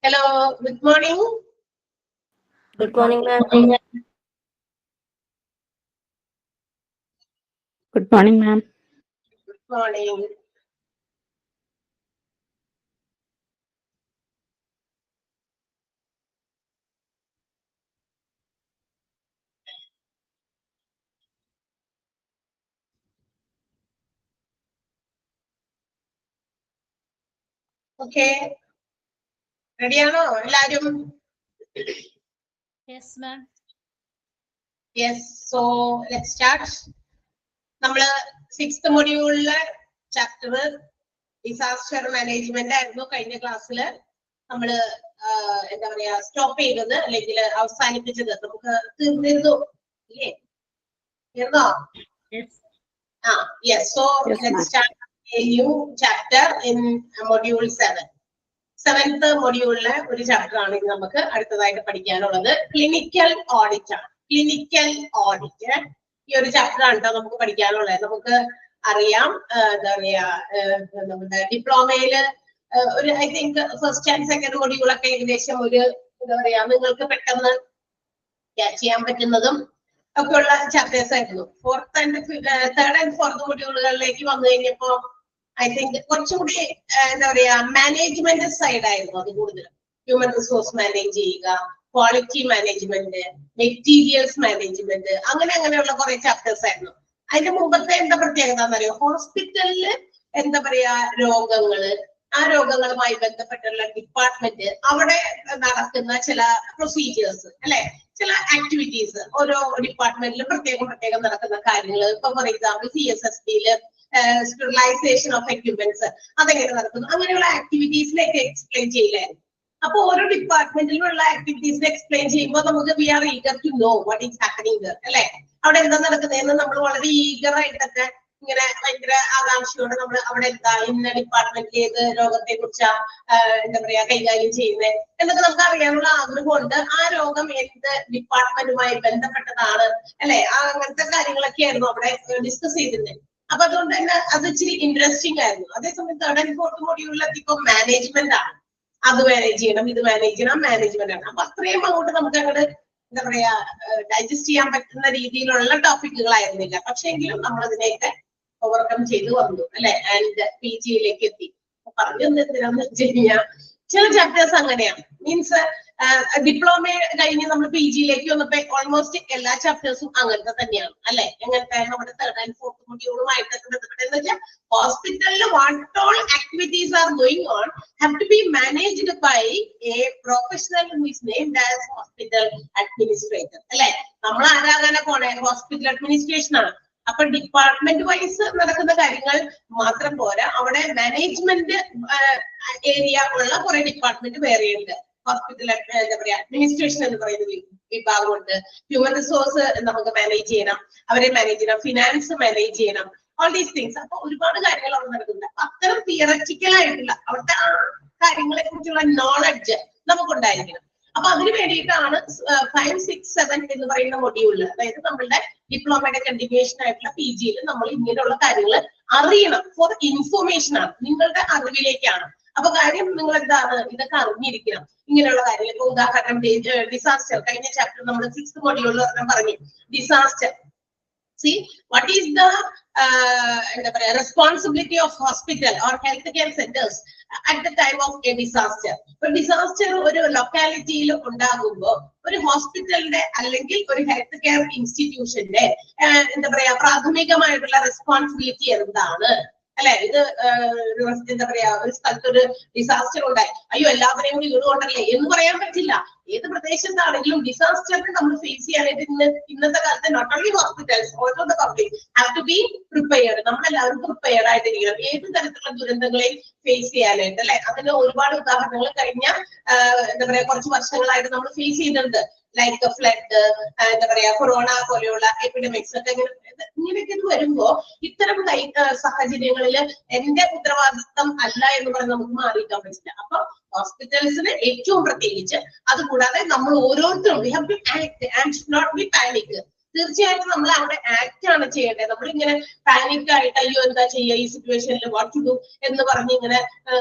Hello, good morning. Good morning, ma'am. Good morning, ma'am. Good morning. Okay. Ready ആണോ എല്ലാരും? Yes, ma'am. Yes, so let's start. നമ്മള് 6th മൊഡ്യൂളിലെ chapter disaster management ആയിരുന്നു കഴിഞ്ഞ ക്ലാസ്സില് നമ്മള് എന്താ പറയാ സ്റ്റോപ്പ് ചെയ്തത് അല്ലെങ്കിൽ അവസാനിപ്പിച്ചത്. നമുക്ക് തീർന്നിരുന്നു ഇല്ലേ? തീർന്നോ? Yes, so let's start a new chapter in module 7. 7th മൊഡ്യൂളിലെ ഒരു ചാപ്റ്റർ ആണ് ഇന്ന് നമുക്ക് അടുത്തതായിട്ട് പഠിക്കാനുള്ളത്. ക്ലിനിക്കൽ ഓഡിറ്റ് ആണ്. ക്ലിനിക്കൽ ഓഡിറ്റ് ഈ ഒരു ചാപ്റ്റർ ആണ് കേട്ടോ നമുക്ക് പഠിക്കാനുള്ളത്. നമുക്ക് അറിയാം എന്താ പറയാ നമ്മുടെ ഡിപ്ലോമയില് ഒരു I think first and second മൊഡ്യൂളൊക്കെ ഏകദേശം ഒരു എന്താ പറയാ നിങ്ങൾക്ക് പെട്ടെന്ന് ക്യാച്ച് ചെയ്യാൻ പറ്റുന്നതും ഒക്കെ ഉള്ള ചാപ്റ്റേഴ്സ് ആയിരുന്നു. തേർഡ് ആൻഡ് ഫോർത്ത് മൊഡ്യൂളുകളിലേക്ക് വന്നു കഴിഞ്ഞപ്പോ ഐ തിങ്ക് കുറച്ചുകൂടി എന്താ പറയാ മാനേജ്മെന്റ് സൈഡ് ആയിരുന്നു അത് കൂടുതൽ. ഹ്യൂമൻ റിസോഴ്സ് മാനേജ് ചെയ്യുക, ക്വാളിറ്റി മാനേജ്മെന്റ്, മെറ്റീരിയൽസ് മാനേജ്മെന്റ്, അങ്ങനെയുള്ള കുറെ ചാപ്റ്റേഴ്സ് ആയിരുന്നു. അതിന്റെ മുമ്പത്തെ എന്താ പ്രത്യേകത എന്നറിയോ? ഹോസ്പിറ്റലില് എന്താ പറയാ രോഗങ്ങള്, ആ രോഗങ്ങളുമായി ബന്ധപ്പെട്ടുള്ള ഡിപ്പാർട്ട്മെന്റ്, അവിടെ നടക്കുന്ന ചില പ്രൊസീജിയേഴ്സ് അല്ലെ, ചില ആക്ടിവിറ്റീസ് ഓരോ ഡിപ്പാർട്ട്മെന്റിലും പ്രത്യേകം നടക്കുന്ന കാര്യങ്ങൾ. ഇപ്പൊ ഫോർ എക്സാമ്പിൾ CSSDയില് സ്റ്റെറിലൈസേഷൻ ഓഫ് എക്യുപ്മെന്റ്സ് അതെങ്ങനെ നടക്കുന്നു, അങ്ങനെയുള്ള ആക്ടിവിറ്റീസിലേക്ക് എക്സ്പ്ലെയിൻ ചെയ്യില്ലായിരുന്നു. അപ്പൊ ഓരോ ഡിപ്പാർട്ട്മെന്റിലുള്ള ആക്ടിവിറ്റീസിനെ എക്സ്പ്ലെയിൻ ചെയ്യുമ്പോൾ നമുക്ക് we are eager to know what is happening അല്ലെ, അവിടെ എന്താ നടക്കുന്നതെന്ന് നമ്മൾ വളരെ ഈഗർ ആയിട്ടൊക്കെ ഇങ്ങനെ ഭയങ്കര ആകാംക്ഷയോടെ നമ്മൾ അവിടെ എന്താ ഇന്ന ഡിപ്പാർട്ട്മെന്റിൽ ഏത് രോഗത്തെ കുറിച്ചാ എന്താ പറയാ കൈകാര്യം ചെയ്യുന്നത് എന്നൊക്കെ നമുക്ക് അറിയാനുള്ള ആഗ്രഹമുണ്ട്. ആ രോഗം എന്ത് ഡിപ്പാർട്ട്മെന്റുമായി ബന്ധപ്പെട്ടതാണ് അല്ലെ, അങ്ങനത്തെ കാര്യങ്ങളൊക്കെ ആയിരുന്നു അവിടെ ഡിസ്കസ് ചെയ്തിരുന്നത്. അപ്പൊ അതുകൊണ്ട് തന്നെ അത് ഇച്ചിരി ഇൻട്രസ്റ്റിംഗ് ആയിരുന്നു. അതേസമയം തേർഡ് ആൻഡ് ഫോർത്ത് മൊഡ്യൂളിലെത്തിയപ്പോ മാനേജ്മെന്റ് ആണ്. അത് മാനേജ് ചെയ്യണം, ഇത് മാനേജ് ചെയ്യണം, മാനേജ്മെന്റ് ആണ്. അപ്പൊ അത്രയും അങ്ങോട്ട് നമുക്ക് അങ്ങോട്ട് എന്താ പറയാ ഡൈജസ്റ്റ് ചെയ്യാൻ പറ്റുന്ന രീതിയിലുള്ള ടോപ്പിക്കുകളായിരുന്നില്ല. പക്ഷെ എങ്കിലും നമ്മൾ അതിനെയൊക്കെ ഓവർകം ചെയ്ത് വന്നു അല്ലെ, ആൻഡ് PGയിലേക്ക് എത്തി. പറഞ്ഞു എന്തിനാന്ന് വെച്ച് കഴിഞ്ഞാൽ ചില ചാപ്റ്റേഴ്സ് അങ്ങനെയാണ്. മീൻസ് ഡിപ്ലോമ കഴിഞ്ഞ് നമ്മൾ PGയിലേക്ക് വന്നപ്പോ ഓൾമോസ്റ്റ് എല്ലാ ചാപ്റ്റേഴ്സും അങ്ങനത്തെ തന്നെയാണ് അല്ലെ. എങ്ങനത്തെ നമ്മുടെ തേർഡ് ആൻഡ് ഫോർത്ത് മൊഡ്യൂളുമായിട്ടൊക്കെ ബന്ധപ്പെട്ടെന്ന് വെച്ചാൽ ഹോസ്പിറ്റലിൽ what all activities are going on have to be managed by a professional who is named as hospital administrator അല്ലെ. നമ്മൾ ആരാകാനെ പോണേ ഹോസ്പിറ്റൽ അഡ്മിനിസ്ട്രേഷൻ ആണ്. അപ്പൊ ഡിപ്പാർട്ട്മെന്റ് വൈസ് നടക്കുന്ന കാര്യങ്ങൾ മാത്രം പോരാ, അവിടെ മാനേജ്മെന്റ് ഏരിയ ഉള്ള കുറെ ഡിപ്പാർട്ട്മെന്റ് വേറെയുണ്ട്. ഹോസ്പിറ്റൽ എന്താ പറയാ അഡ്മിനിസ്ട്രേഷൻ എന്ന് പറയുന്ന വിഭാഗമുണ്ട്. ഹ്യൂമൻ റിസോഴ്സ് നമുക്ക് മാനേജ് ചെയ്യണം, അവരെ മാനേജ് ചെയ്യണം, ഫിനാൻസ് മാനേജ് ചെയ്യണം, ഓൾ ദീസ് തിങ്സ്. അപ്പൊ ഒരുപാട് കാര്യങ്ങൾ അവിടെ നടക്കുന്നുണ്ട്. അപ്പൊ അത്തരം തിയററ്റിക്കൽ ആയിട്ടുള്ള അവിടുത്തെ ആ കാര്യങ്ങളെ കുറിച്ചുള്ള നോളജ് നമുക്കുണ്ടായിരിക്കണം. അപ്പൊ അതിന് വേണ്ടിയിട്ടാണ് 5, 6, 7 എന്ന് പറയുന്ന മൊഡ്യൂളിൽ, അതായത് നമ്മളുടെ ഡിപ്ലോമയുടെ കണ്ടിന്യൂഷൻ ആയിട്ടുള്ള PGയിൽ നമ്മൾ ഇങ്ങനെയുള്ള കാര്യങ്ങൾ അറിയണം. ഫോർ ഇൻഫോർമേഷൻ ആണ്, നിങ്ങളുടെ അറിവിലേക്കാണ്. അപ്പൊ കാര്യം നിങ്ങൾ എന്താണ് ഇതൊക്കെ അറിഞ്ഞിരിക്കണം ഇങ്ങനെയുള്ള കാര്യങ്ങൾ. ഇപ്പൊ ഉദാഹരണം ഡിസാസ്റ്റർ കഴിഞ്ഞ ചാപ്റ്റർ നമ്മൾ 6th മൊഡ്യൂളിൽ പറഞ്ഞു. Disaster, see what is the responsibility of hospital or healthcare centers at the time of a disaster. ഒരു ഡിസാസ്റ്റർ ഒരു ലൊക്കാലിറ്റിയിൽ ഉണ്ടാകുമ്പോൾ ഒരു ഹോസ്പിറ്റലിന്റെ അല്ലെങ്കിൽ ഒരു ഹെൽത്ത് കെയർ ഇൻസ്റ്റിറ്റ്യൂഷന്റെ എന്താ പറയാ പ്രാഥമികമായിട്ടുള്ള റെസ്പോൺസിബിലിറ്റി എന്താണ് അല്ലെ. ഇത് എന്താ പറയാ ഒരു സ്ഥലത്ത് ഒരു ഡിസാസ്റ്റർ ഉണ്ടായി, അയ്യോ എല്ലാവരെയും കൂടി ഇതുകൊണ്ടല്ലേ എന്ന് പറയാൻ പറ്റില്ല. ഏത് പ്രദേശത്താണെങ്കിലും ഡിസാസ്റ്ററിനെ നമ്മൾ ഫേസ് ചെയ്യാനായിട്ട് ഇന്നത്തെ കാലത്ത് not only hospitals also the public have to be prepared. നമ്മളെല്ലാവരും പ്രിപ്പയർഡ് ആയിട്ടിരിക്കണം ഏത് തരത്തിലുള്ള ദുരന്തങ്ങളെയും ഫേസ് ചെയ്യാനായിട്ട് അല്ലെ. അതിന് ഒരുപാട് ഉദാഹരണങ്ങൾ കഴിഞ്ഞ എന്താ പറയാ കുറച്ച് വർഷങ്ങളായിട്ട് നമ്മൾ ഫേസ് ചെയ്തിട്ടുണ്ട്. ലൈക്ക് ഫ്ലഡ്, എന്താ പറയാ കൊറോണ പോലെയുള്ള എപ്പിഡമിക്സ് ഒക്കെ ഇങ്ങനെയൊക്കെ വരുമ്പോ ഇത്തരം സാഹചര്യങ്ങളിൽ എന്റെ ഉത്തരവാദിത്വം അല്ല എന്ന് പറഞ്ഞ് നമുക്ക് മാറിയിക്കാൻ പറ്റില്ല. അപ്പൊ ഹോസ്പിറ്റൽസിന് ഏറ്റവും പ്രത്യേകിച്ച്, അതുകൂടാതെ നമ്മൾ ഓരോരുത്തരും we have to act and should not be panic. തീർച്ചയായിട്ടും നമ്മൾ അവിടെ ആക്ട് ആണ് ചെയ്യേണ്ടത്. നമ്മളിങ്ങനെ പാനിക് ആയിട്ട് അയ്യോ എന്താ ചെയ്യുക ഈ സിറ്റുവേഷനിൽ വാട്ട് ടു ഡു എന്ന് പറഞ്ഞ് ഇങ്ങനെ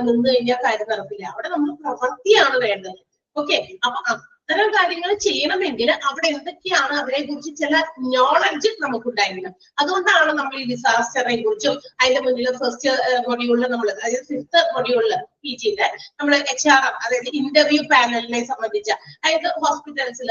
നിന്ന് കഴിഞ്ഞാൽ കാര്യം നടക്കില്ല. അവിടെ നമ്മൾ പ്രവൃത്തിയാണ് വേണ്ടത്. ഓക്കെ, അപ്പൊ അത്തരം കാര്യങ്ങൾ ചെയ്യണമെങ്കിൽ അവിടെ എന്തൊക്കെയാണ് അവരെ കുറിച്ച് ചില നോളജ് നമുക്കുണ്ടായിരിക്കണം. അതുകൊണ്ടാണ് നമ്മൾ ഈ ഡിസാസ്റ്ററിനെ കുറിച്ചും അതിന്റെ മുന്നിൽ ഫസ്റ്റ് മൊഡ്യൂളിൽ നമ്മൾ, അതായത് 5th മൊഡ്യൂളിൽ PG-യില് നമ്മൾ HRM, അതായത് ഇന്റർവ്യൂ പാനലിനെ സംബന്ധിച്ച, അതായത് ഹോസ്പിറ്റൽസിൽ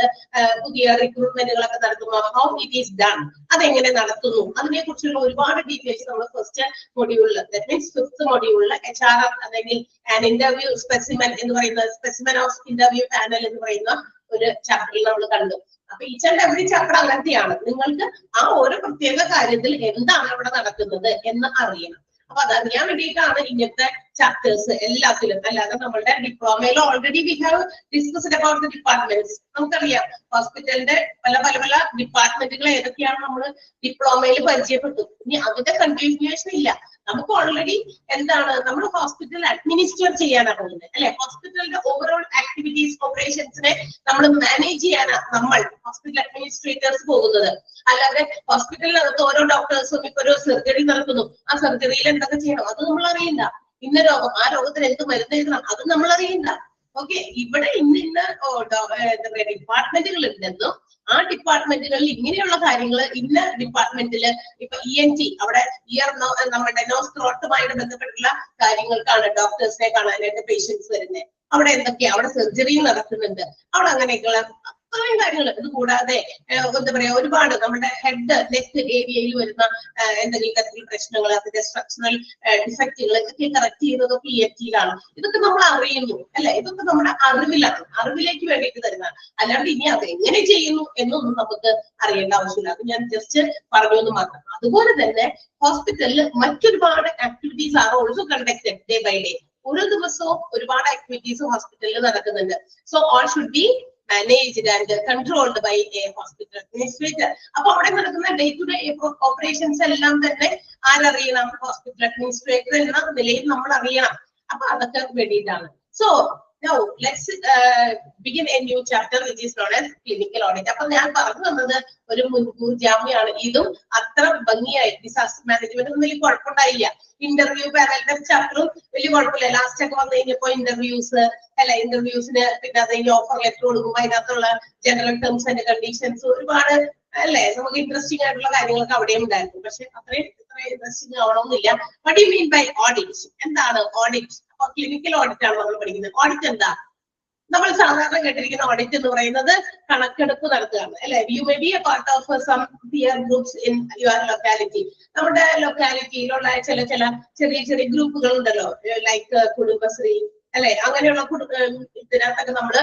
പുതിയ റിക്രൂട്ട്മെന്റുകളൊക്കെ നടത്തുമ്പോൾ ഹൗ ഇറ്റ് ഈസ് ഡൺ, അതെങ്ങനെ നടത്തുന്നു, അതിനെ കുറിച്ചുള്ള ഒരുപാട് ഡീറ്റെയിൽസ് നമ്മൾ ഫസ്റ്റ് മൊഡ്യൂളിൽ, ദാറ്റ് മീൻസ് 5th മൊഡ്യൂളിൽ HRM അല്ലെങ്കിൽ ആൻ ഇന്റർവ്യൂ സ്പെസിമെൻ എന്ന് പറയുന്ന, സ്പെസിമെൻ ഓഫ് ഇന്റർവ്യൂ പാനൽ എന്ന് പറയുന്ന ഒരു ചാപ്റ്ററിൽ നമ്മൾ കണ്ടു. അപ്പൊ ഈച്ച് ആൻഡ് എവറി ചാപ്റ്റർ അങ്ങനത്തെയാണ്. നിങ്ങൾക്ക് ആ ഓരോ പ്രത്യേക കാര്യത്തിൽ എന്താണ് അവിടെ നടക്കുന്നത് എന്ന് അറിയണം. അപ്പൊ അതറിയാൻ വേണ്ടിയിട്ടാണ് ഇങ്ങനത്തെ ചാപ്റ്റേഴ്സ് എല്ലാത്തിലും. അല്ലാതെ നമ്മളുടെ ഡിപ്ലോമയിൽ already we have discussed about the departments. നമുക്കറിയാം ഹോസ്പിറ്റലിന്റെ പല പല പല ഡിപ്പാർട്ട്മെന്റുകൾ ഏതൊക്കെയാണ് നമ്മൾ ഡിപ്ലോമയിൽ പരിചയപ്പെട്ടു. ഇനി അതിന്റെ കണ്ടിന്യൂഷൻ ഇല്ല. നമുക്ക് ഓൾറെഡി എന്താണ്, നമ്മൾ ഹോസ്പിറ്റൽ അഡ്മിനിസ്റ്റർ ചെയ്യാനാണ് പോകുന്നത് അല്ലെ. ഹോസ്പിറ്റലിന്റെ ഓവറോൾ ആക്ടിവിറ്റീസ് ഓപ്പറേഷൻസിനെ നമ്മൾ മാനേജ് ചെയ്യാനാണ് നമ്മൾ ഹോസ്പിറ്റൽ അഡ്മിനിസ്ട്രേറ്റേഴ്സ് പോകുന്നത്. അല്ലാതെ ഹോസ്പിറ്റലിനകത്ത് ഓരോ ഡോക്ടേഴ്സും ഇപ്പൊ ഒരു സർജറി നടത്തുന്നു, ആ സർജറിയിൽ എന്തൊക്കെ ചെയ്യണം അത് നമ്മൾ അറിയില്ല. ഇന്ന രോഗം, ആ രോഗത്തിന് എന്ത് മരുന്ന് എഴുതണം അത് നമ്മൾ അറിയില്ല. ഓക്കെ, ഇവിടെ ഇന്ന എന്താ പറയുക ഡിപ്പാർട്ട്മെന്റുകൾ ഉണ്ടെന്നും ആ ഡിപ്പാർട്ട്മെന്റുകളിൽ ഇങ്ങനെയുള്ള കാര്യങ്ങൾ ഇന്ന ഡിപ്പാർട്ട്മെന്റില് ഇപ്പൊ ENT, അവിടെ നമ്മുടെ നോസ് ത്രോട്ടുമായിട്ട് ബന്ധപ്പെട്ടുള്ള കാര്യങ്ങൾക്കാണ് ഡോക്ടേഴ്സിനെ കാണാനായിട്ട് പേഷ്യൻസ് വരുന്നത്. അവിടെ എന്തൊക്കെയാ, അവിടെ സർജറി നടക്കുന്നുണ്ട്, അവിടെ അങ്ങനെയൊക്കെയുള്ള അത്രയും കാര്യങ്ങൾ. ഇത് കൂടാതെ എന്താ പറയാ ഒരുപാട് നമ്മുടെ ഹെഡ് നെക്ക് ഏരിയയിൽ വരുന്ന എന്തെങ്കിലും തരത്തിലുള്ള പ്രശ്നങ്ങൾ, അതിന്റെ സ്ട്രക്ചറൽ ഡിഫക്റ്റുകൾ ഒക്കെ കറക്റ്റ് ചെയ്യുന്നതൊക്കെ ENT-യിലാണ്. ഇതൊക്കെ നമ്മൾ അറിയുന്നു അല്ലെ. ഇതൊക്കെ നമ്മുടെ അറിവിലാണ്, അറിവിലേക്ക് വേണ്ടിയിട്ട് തരുന്നതാണ്. അല്ലാണ്ട് ഇനി അത് എങ്ങനെ ചെയ്യുന്നു എന്നൊന്നും നമുക്ക് അറിയേണ്ട ആവശ്യമില്ല. അത് ഞാൻ ജസ്റ്റ് പറഞ്ഞു എന്ന് മാത്രം. അതുപോലെ തന്നെ ഹോസ്പിറ്റലിൽ മറ്റൊരുപാട് activities are also conducted day by day. ഓരോ ദിവസവും ഒരുപാട് ആക്ടിവിറ്റീസ് ഹോസ്പിറ്റലിൽ നടക്കുന്നുണ്ട്. So all should be managed and controlled by a hospital administrator. അപ്പൊ അവിടെ നടക്കുന്ന ഡേ ടു ഡേ ഓപ്പറേഷൻസ് എല്ലാം തന്നെ ആരറിയണം? ഹോസ്പിറ്റൽ അഡ്മിനിസ്ട്രേറ്റർ എന്ന നിലയിൽ നമ്മൾ അറിയണം. അപ്പൊ അതൊക്കെ വേണ്ടിയിട്ടാണ്. So now let's begin a new chapter which is known as clinical audit. അപ്പൊ ഞാൻ പറഞ്ഞു തന്നത് ഒരു മുൻകൂർ ജാമ്യമാണ്. ഇതും അത്ര ഭംഗിയായി ഡിസാസ്റ്റർ മാനേജ്മെന്റ് വലിയ കുഴപ്പമുണ്ടായില്ല. ഇന്റർവ്യൂ പാനലിന്റെ ചാപ്റ്ററും വലിയ കുഴപ്പമില്ല. ലാസ്റ്റ് ഒക്കെ വന്നു കഴിഞ്ഞപ്പോ ഇന്റർവ്യൂസ് അല്ലെ, ഇന്റർവ്യൂസിന് പിന്നെ അത് കഴിഞ്ഞ് ഓഫർ ലെറ്റർ കൊടുക്കുമ്പോൾ അതിനകത്തുള്ള ജനറൽ ടേംസ് ആൻഡ് കണ്ടീഷൻസ് ഒരുപാട് അല്ലെ നമുക്ക് ഇൻട്രസ്റ്റിംഗ് ആയിട്ടുള്ള കാര്യങ്ങളൊക്കെ അവിടെയും ഉണ്ടായിരുന്നു. പക്ഷെ അത്രയും ഇൻട്രസ്റ്റിംഗ് ആവണമെന്നില്ല. What you mean by audit? എന്താണ് ഓഡിറ്റ്? അപ്പൊ ക്ലിനിക്കൽ ഓഡിറ്റ് ആണ് നമ്മൾ പഠിക്കുന്നത്. ഓഡിറ്റ് എന്താ? നമ്മൾ സാധാരണ കേട്ടിരിക്കുന്ന ഓഡിറ്റ് എന്ന് പറയുന്നത് കണക്കെടുപ്പ് നടത്തുകയാണ് അല്ലെ. You may be a part of some peer groups in your locality. നമ്മുടെ ലൊക്കാലിറ്റിയിലുള്ള ചില ചെറിയ ചെറിയ ഗ്രൂപ്പുകൾ ഉണ്ടല്ലോ, ലൈക്ക് കുടുംബശ്രീ അല്ലെ. അങ്ങനെയുള്ള ഇതിനകത്തൊക്കെ നമ്മള്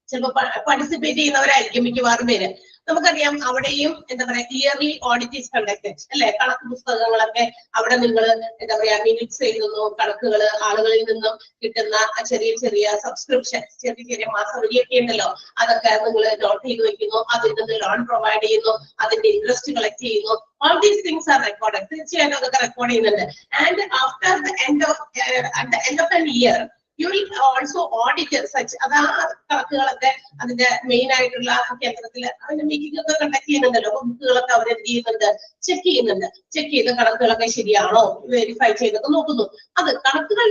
ചിലപ്പോൾ പാർട്ടിസിപ്പേറ്റ് ചെയ്യുന്നവരായിരിക്കും മിക്കവാറും പേര്. നമുക്കറിയാം അവിടെയും എന്താ പറയാ ഇയർലി ഓഡിറ്റ് ഈസ് കണ്ടക്ടഡ് അല്ലെ. കണക്ക് പുസ്തകങ്ങളൊക്കെ അവിടെ നിങ്ങൾ എന്താ പറയാ മിനിറ്റ്സ് എഴുതുന്നു, കണക്കുകൾ ആളുകളിൽ നിന്നും കിട്ടുന്ന ചെറിയ ചെറിയ സബ്സ്ക്രിപ്ഷൻ, ചെറിയ ചെറിയ മാസവരിയൊക്കെ ഉണ്ടല്ലോ, അതൊക്കെ നിങ്ങൾ നോട്ട് ചെയ്ത് വെക്കുന്നു. അതിൽ നിന്ന് ലോൺ പ്രൊവൈഡ് ചെയ്യുന്നു, അതിന്റെ ഇൻട്രസ്റ്റ് കളക്ട് ചെയ്യുന്നു. All these things are recorded. തീർച്ചയായിട്ടും അതൊക്കെ റെക്കോർഡ് ചെയ്യുന്നുണ്ട്. And after the end of an year you will also audit such അതാ കണക്കുകളൊക്കെ അതിന്റെ മെയിൻ ആയിട്ടുള്ള കേന്ദ്രത്തിൽ അതിന്റെ മീറ്റിംഗ് ഒക്കെ കണ്ടക്ട് ചെയ്യുന്നുണ്ടല്ലോ. അപ്പൊ ബുക്കുകളൊക്കെ അവരെന്ത് ചെയ്യുന്നുണ്ട്? ചെക്ക് ചെയ്യുന്നുണ്ട്. ചെക്ക് ചെയ്ത് കണക്കുകളൊക്കെ ശരിയാണോ വെരിഫൈ ചെയ്തൊക്കെ നോക്കുന്നു. അത് കണക്കുകൾ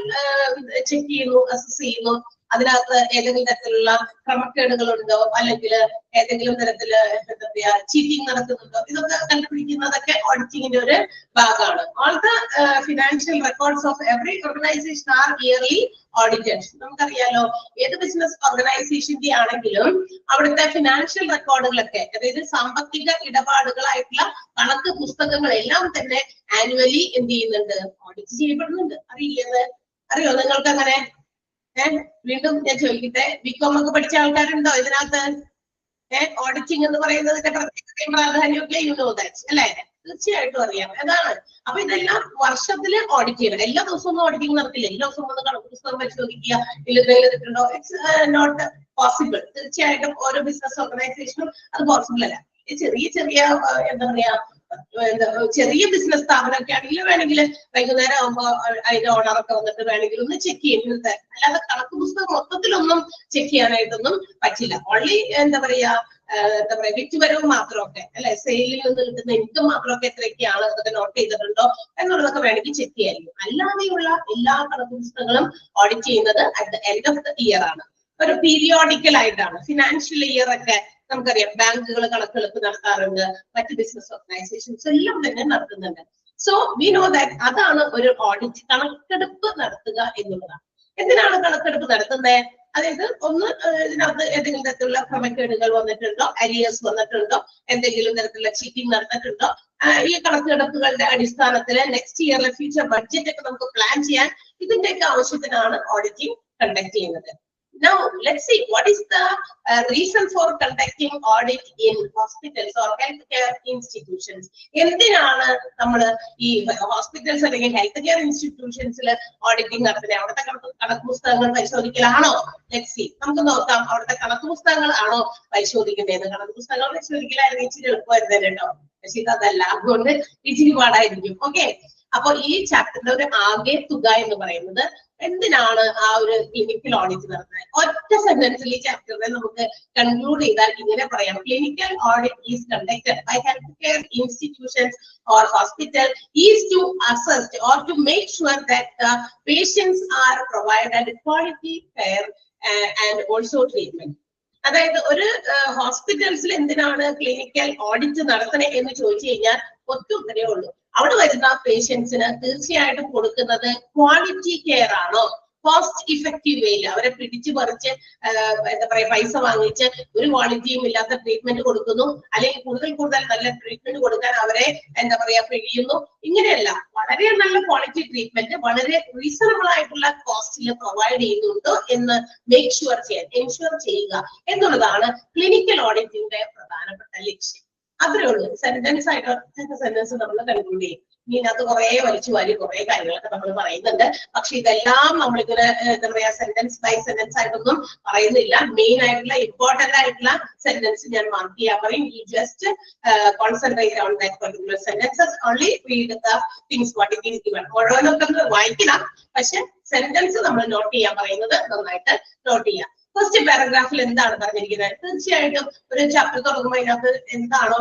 ചെക്ക് ചെയ്യുന്നു, അസസ് ചെയ്യുന്നു. അതിനകത്ത് ഏതെങ്കിലും തരത്തിലുള്ള ക്രമക്കേടുകളുണ്ടോ, അല്ലെങ്കിൽ ഏതെങ്കിലും തരത്തില് എന്താ പറയാ ചീറ്റിംഗ് നടക്കുന്നുണ്ടോ, ഇതൊക്കെ കണ്ടുപിടിക്കുന്നതൊക്കെ ഓഡിറ്റിംഗിന്റെ ഒരു ഭാഗമാണ്. All the financial records of every organisation are yearly audited. നമുക്കറിയാലോ ഏത് ബിസിനസ് ഓർഗനൈസേഷന്റെ ആണെങ്കിലും അവിടുത്തെ ഫിനാൻഷ്യൽ റെക്കോർഡുകളൊക്കെ, അതായത് സാമ്പത്തിക ഇടപാടുകളായിട്ടുള്ള കണക്ക് പുസ്തകങ്ങൾ എല്ലാം തന്നെ ആനുവലി എന്ത് ചെയ്യുന്നുണ്ട്? ഓഡിറ്റ് ചെയ്യപ്പെടുന്നുണ്ട്. അറിയോ നിങ്ങൾക്ക് അങ്ങനെ? വീണ്ടും ഞാൻ ചോദിക്കട്ടെ, ബികോം ഒക്കെ പഠിച്ച ആൾക്കാരുണ്ടോ ഇതിനകത്ത്? ഓഡിറ്റിംഗ് എന്ന് പറയുന്നതിന്റെ പ്രത്യേകതയും പ്രാധാന്യമൊക്കെ യു നോ ദാറ്റ് അല്ലെ. തീർച്ചയായിട്ടും അറിയാം. അതാണ്. അപ്പൊ ഇതെല്ലാം വർഷത്തില് ഓഡിറ്റ് ചെയ്യണം. എല്ലാ ദിവസവും ഒന്നും ഓഡിറ്റിംഗ് നടത്തില്ല. എല്ലാ ദിവസവും ഒന്ന് കണക്ക് പുസ്തകം പരിശോധിക്കുക, ഇല്ലെന്നുണ്ടോ, ഇറ്റ്സ് നോട്ട് പോസിബിൾ. തീർച്ചയായിട്ടും ഓരോ ബിസിനസ് ഓർഗനൈസേഷനും അത് പോസിബിൾ അല്ല. ചെറിയ ചെറിയ എന്താ പറയാ ചെറിയ ബിസിനസ് സ്ഥാപനമൊക്കെ ആണെങ്കിൽ വേണമെങ്കിൽ വൈകുന്നേരം ആകുമ്പോ അതിന്റെ ഓണറൊക്കെ വന്നിട്ട് വേണമെങ്കിൽ ഒന്ന് ചെക്ക് ചെയ്യുന്നത്. അല്ലാതെ കണക്ക് പുസ്തകം മൊത്തത്തിലൊന്നും ചെക്ക് ചെയ്യാനായിട്ടൊന്നും പറ്റില്ല. ഓൺലി എന്താ പറയാ എന്താ പറയാ വിറ്റുവരവ് മാത്രമൊക്കെ അല്ലെ, സെയിലിൽ നിന്ന് കിട്ടുന്ന ഇൻകം മാത്രമൊക്കെ എത്രയൊക്കെയാണ് അതൊക്കെ നോട്ട് ചെയ്തിട്ടുണ്ടോ എന്നുള്ളതൊക്കെ വേണമെങ്കിൽ ചെക്ക് ചെയ്യാമായിരിക്കും. അല്ലാതെയുള്ള എല്ലാ കണക്ക് പുസ്തകങ്ങളും ഓഡിറ്റ് ചെയ്യുന്നത് at the end of the year ആണ്, ഒരു പീരിയോഡിക്കൽ ആയിട്ടാണ്. ഫിനാൻഷ്യൽ ഇയർ ഒക്കെ നമുക്കറിയാം ബാങ്കുകൾ കണക്കെടുപ്പ് നടത്താറുണ്ട്, മറ്റ് ബിസിനസ് ഓർഗനൈസേഷൻസ് എല്ലാം തന്നെ നടത്തുന്നുണ്ട്. സോ വി നോ ദാറ്റ് അതാണ് ഒരു ഓഡിറ്റ്, കണക്കെടുപ്പ് നടത്തുക എന്നുള്ളതാണ്. എന്തിനാണ് കണക്കെടുപ്പ് നടത്തുന്നത്? അതായത് ഒന്ന് ഇതിനകത്ത് ഏതെങ്കിലും തരത്തിലുള്ള ക്രമക്കേടുകൾ വന്നിട്ടുണ്ടോ, അരിയേഴ്സ് വന്നിട്ടുണ്ടോ, എന്തെങ്കിലും തരത്തിലുള്ള ചീറ്റിംഗ് നടന്നിട്ടുണ്ടോ, ഈ കണക്കെടുപ്പുകളുടെ അടിസ്ഥാനത്തിൽ നെക്സ്റ്റ് ഇയറിലെ ഫ്യൂച്ചർ ബഡ്ജറ്റ് ഒക്കെ നമുക്ക് പ്ലാൻ ചെയ്യാൻ ഇതിന്റെയൊക്കെ ആവശ്യത്തിനാണ് ഓഡിറ്റിംഗ് കണ്ടക്ട് ചെയ്യുന്നത്. Now let's see what is the reason for conducting audit in hospitals or healthcare institutions. എന്തിനാണ് നമ്മൾ ഈ ഹോസ്പിറ്റൽസ് അല്ലെങ്കിൽ ഹെൽത്ത് കെയർ ഇൻസ്റ്റിറ്റ്യൂഷൻസിൽ ഓഡിറ്റിംഗ് നടത്തുന്നത്? അവിടുത്തെ കണക്ക് പുസ്തകങ്ങൾ പരിശോധിക്കലാണോ? ലെറ്റ്സ് സീ, നമുക്ക് നോക്കാം അവിടുത്തെ കണക്ക് പുസ്തകങ്ങൾ ആണോ പരിശോധിക്കുന്നത്. കണക്ക് പുസ്തകങ്ങൾ പരിശോധിക്കലായിരുന്നു ഇച്ചിരി എളുപ്പമായിരുന്നു കേട്ടോ, പക്ഷേ ഇതല്ല, അതുകൊണ്ട് ഇച്ചിരി പാടായിരിക്കും. ഓക്കെ, അപ്പൊ ഈ ചാപ്റ്ററിന്റെ ഒരു ആകെ തുക എന്ന് പറയുന്നത് എന്തിനാണ് ആ ഒരു ക്ലിനിക്കൽ ഓഡിറ്റ് നടത്തുന്നത്? ഒറ്റ സെന്റൻസിൽ ഈ ചാപ്റ്ററിനെ നമുക്ക് കൺക്ലൂഡ് ചെയ്താൽ ഇങ്ങനെ പറയാം: clinical audit is conducted by health care institutions or hospital is to assess or to make sure that the patients are provided quality care and also treatment. അതായത് ഒരു ഹോസ്പിറ്റൽസിൽ എന്തിനാണ് ക്ലിനിക്കൽ ഓഡിറ്റ് നടത്തണേ എന്ന് ചോദിച്ചു കഴിഞ്ഞാൽ ഒറ്റ ഉത്തരവേ ഉള്ളൂ. അവിടെ വരുന്ന പേഷ്യൻസിന് തീർച്ചയായിട്ടും കൊടുക്കുന്നത് ക്വാളിറ്റി കെയർ ആണോ, കോസ്റ്റ് ഇഫക്റ്റീവ് വേയിൽ അവരെ പിടിച്ചു പറിച്ച് എന്താ പറയാ പൈസ വാങ്ങിച്ച് ഒരു ക്വാളിറ്റിയും ഇല്ലാത്ത ട്രീറ്റ്മെന്റ് കൊടുക്കുന്നു, അല്ലെങ്കിൽ കൂടുതൽ നല്ല ട്രീറ്റ്മെന്റ് കൊടുക്കാൻ അവരെ എന്താ പറയാ പിഴിയുന്നു. ഇങ്ങനെയല്ല, വളരെ നല്ല ക്വാളിറ്റി ട്രീറ്റ്മെന്റ് വളരെ റീസണബിൾ ആയിട്ടുള്ള കോസ്റ്റിൽ പ്രൊവൈഡ് ചെയ്യുന്നുണ്ടോ എന്ന് എൻഷുർ ചെയ്യുക എന്നുള്ളതാണ് ക്ലിനിക്കൽ ഓഡിറ്റിന്റെ പ്രധാനപ്പെട്ട ലക്ഷ്യം. അത്രേ ഉള്ളൂ. സെന്റൻസ് ആയിട്ട് സെന്റൻസ് നമ്മൾ കൺക്ലൂഡ് ചെയ്യും. ഇതിനകത്ത് കുറെ വലിച്ചു വാരി കുറെ കാര്യങ്ങളൊക്കെ നമ്മൾ പറയുന്നുണ്ട്, പക്ഷെ ഇതെല്ലാം നമ്മളിങ്ങനെ എന്താ പറയാ സെന്റൻസ് ബൈ സെന്റൻസ് ആയിട്ടൊന്നും പറയുന്നില്ല. മെയിൻ ആയിട്ടുള്ള ഇമ്പോർട്ടന്റ് ആയിട്ടുള്ള സെന്റൻസ് ഞാൻ മാർക്ക് ചെയ്യാൻ പറയും. You just concentrate on that particular sentences only, read the things what it is given. മുഴുവനൊക്കെ ഒന്ന് വായിക്കണം, പക്ഷെ സെന്റൻസ് നമ്മൾ നോട്ട് ചെയ്യാൻ പറയുന്നത് നന്നായിട്ട് നോട്ട് ചെയ്യാം. ഫസ്റ്റ് പാരഗ്രാഫിൽ എന്താണ് പറഞ്ഞിരിക്കുന്നത്? തീർച്ചയായിട്ടും ഒരു ചാപ്റ്റർ തുടങ്ങുമ്പോൾ അതിനകത്ത് എന്താണോ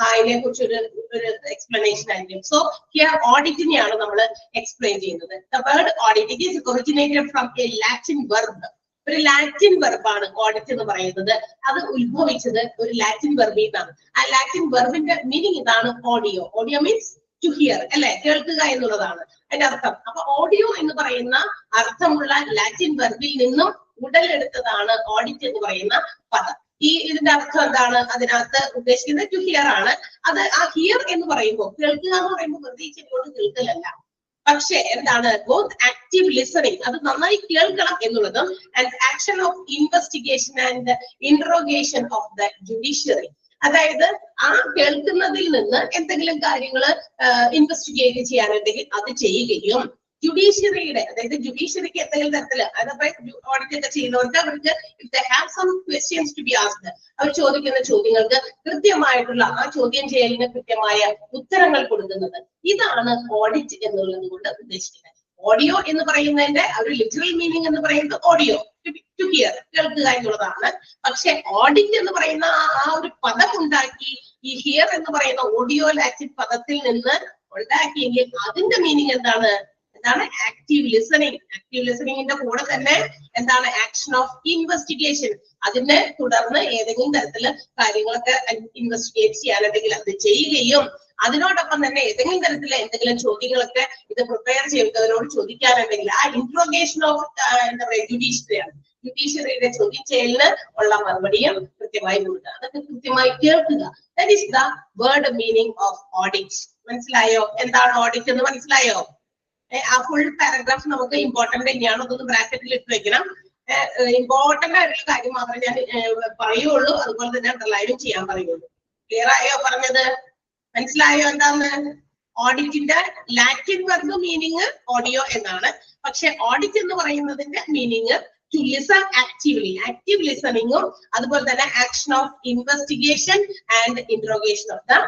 അതിനെ കുറിച്ച് ഒരു എക്സ്പ്ലനേഷൻ ആയിരിക്കും. സോ ഹിയർ ഓഡിറ്റിനെയാണ് നമ്മൾ എക്സ്പ്ലെയിൻ ചെയ്യുന്നത്. The word audit is originated from a Latin verb. ഒരു ലാറ്റിൻ വെർബാണ് ഓഡിറ്റ് എന്ന് പറയുന്നത്. അത് ഉത്ഭവിച്ചത് ഒരു ലാറ്റിൻ വെർബിൽ നിന്നാണ്. ആ ലാറ്റിൻ വെർബിന്റെ മീനിങ് ഇതാണ് audio. Audio means to hear, അല്ലെ, കേൾക്കുക എന്നുള്ളതാണ് അതിന്റെ അർത്ഥം. അപ്പൊ ഓഡിയോ എന്ന് പറയുന്ന അർത്ഥമുള്ള ലാറ്റിൻ വെർബിൽ നിന്നും ഉടലെടുത്തതാണ് ഓഡിറ്റ് എന്ന് പറയുന്ന പദം. ഇതിന്റെ അർത്ഥം എന്താണ്? അതിനകത്ത് ഉദ്ദേശിക്കുന്നത് ടു ഹിയർ ആണ്. അത് ആ ഹിയർ എന്ന് പറയുമ്പോൾ, കേൾക്കുക എന്ന് പറയുമ്പോൾ വെറുതെ ചെവിയോട് കേൾക്കലല്ല, പക്ഷെ എന്താണ് ബോത്ത് ആക്റ്റീവ് ലിസണിങ്, അത് നന്നായി കേൾക്കണം എന്നുള്ളതും, and action of investigation and interrogation of the judiciary. അതായത് ആ കേൾക്കുന്നതിൽ നിന്ന് എന്തെങ്കിലും കാര്യങ്ങൾ ഇൻവെസ്റ്റിഗേറ്റ് ചെയ്യാനുണ്ടെങ്കിൽ അത് ചെയ്യുകയും, ജുഡീഷ്യറിയുടെ അതായത് ജുഡീഷ്യറിക്ക് എന്തെങ്കിലും തരത്തില് അതപ്പോ ഓഡിറ്റ് ഒക്കെ ചെയ്യുന്നവർക്ക് അവർക്ക് if they have some questions to be asked, അവർ ചോദിക്കുന്ന ചോദ്യങ്ങൾക്ക് കൃത്യമായിട്ടുള്ള ആ ചോദ്യം ചെയ്യലിന് കൃത്യമായ ഉത്തരങ്ങൾ കൊടുക്കുന്നത്. ഇതാണ് ഓഡിറ്റ് എന്നുള്ളത് കൊണ്ട് ഉദ്ദേശിക്കുന്നത്. ഓഡിയോ എന്ന് പറയുന്നതിന്റെ ഒരു ലിറ്ററൽ മീനിങ് എന്ന് പറയുന്നത് ഓഡിയോ ടു ഹിയർ, കേൾക്കുക എന്നുള്ളതാണ്. പക്ഷെ ഓഡിറ്റ് എന്ന് പറയുന്ന ആ ഒരു പദം ഉണ്ടാക്കി ഈ ഹിയർ എന്ന് പറയുന്ന ഓഡിയോ ലാറ്റിൻ പദത്തിൽ നിന്ന് ഉണ്ടാക്കിയെങ്കിൽ അതിന്റെ മീനിങ് എന്താണ്? Active listening. ആക്റ്റീവ് ലിസണിങ്ങിന്റെ കൂടെ തന്നെ എന്താണ്? Action of investigation. അതിനെ തുടർന്ന് ഏതെങ്കിലും തരത്തില് കാര്യങ്ങളൊക്കെ ഇൻവെസ്റ്റിഗേറ്റ് ചെയ്യാനുണ്ടെങ്കിൽ അത് ചെയ്യുകയും, അതിനോടൊപ്പം തന്നെ ഏതെങ്കിലും തരത്തില് എന്തെങ്കിലും ചോദ്യങ്ങളൊക്കെ ഇത് പ്രിപ്പയർ ചെയ്തവരോട് ചോദിക്കാനുണ്ടെങ്കിൽ ആ ഇന്ററോഗേഷൻ ഓഫ് എന്താ പറയുക ജുഡീഷ്യറിയാണ്. ജുഡീഷ്യറിയുടെ ചോദ്യം ചെയ്യലിന് ഉള്ള മറുപടിയും കൃത്യമായി കൊടുക്കുക, അതൊക്കെ കൃത്യമായി കേൾക്കുക. That is the word meaning of audit. മനസ്സിലായോ? എന്താണ് ഓഡിറ്റ് എന്ന് മനസ്സിലായോ? ആ ഫുൾ പാരഗ്രാഫ് നമുക്ക് ഇമ്പോർട്ടന്റ് തന്നെയാണ്. അതൊന്ന് ബ്രാക്കറ്റിൽ ഇട്ട് വെക്കണം. ഇമ്പോർട്ടന്റ് ആയിട്ടുള്ള കാര്യം മാത്രമേ ഞാൻ പറയുള്ളൂ, അതുപോലെ തന്നെ അണ്ടർലൈനും ചെയ്യാൻ പറയുള്ളൂ. ക്ലിയർ ആയോ പറഞ്ഞത്? മനസ്സിലായോ എന്താന്ന്? ഓഡിറ്റിന്റെ ലാറ്റിൻ വെർബ് മീനിങ് ഓഡിയോ എന്നാണ്, പക്ഷെ ഓഡിറ്റ് എന്ന് പറയുന്നതിന്റെ meaning to listen actively. Active listening അതുപോലെ തന്നെ action of investigation and interrogation of the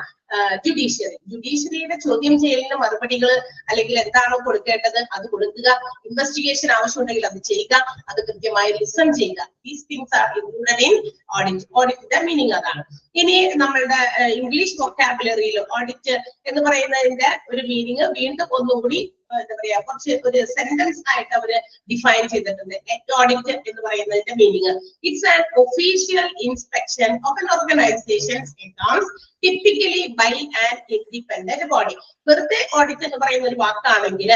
judiciary. ജുഡീഷ്യറിയുടെ ചോദ്യം ചെയ്യലിന് മറുപടികൾ അല്ലെങ്കിൽ എന്താണോ കൊടുക്കേണ്ടത് അത് കൊടുക്കുക, ഇൻവെസ്റ്റിഗേഷൻ ആവശ്യമുണ്ടെങ്കിൽ അത് ചെയ്യുക, അത് കൃത്യമായി ലിസൺ ചെയ്യുക. These things are included in audit. ഓഡിറ്റിന്റെ മീനിങ് അതാണ്. ഇനി നമ്മളുടെ ഇംഗ്ലീഷ് വൊക്കാബുലറിയിൽ ഓഡിറ്റ് എന്ന് പറയുന്നതിന്റെ ഒരു മീനിങ് വീണ്ടും ഒന്നുകൂടി എന്താ പറയാ കുറച്ച് ഒരു സെന്റൻസ് ആയിട്ട് അവര് ഡിഫൈൻ ചെയ്തിട്ടുണ്ട്. ഓഡിറ്റ് എന്ന് പറയുന്നതിന്റെ meaning it's an official inspection of an organization's accounts typically by an independent body. വെറുതെ ഓഡിറ്റ് എന്ന് പറയുന്ന ഒരു വാക്കാണെങ്കിൽ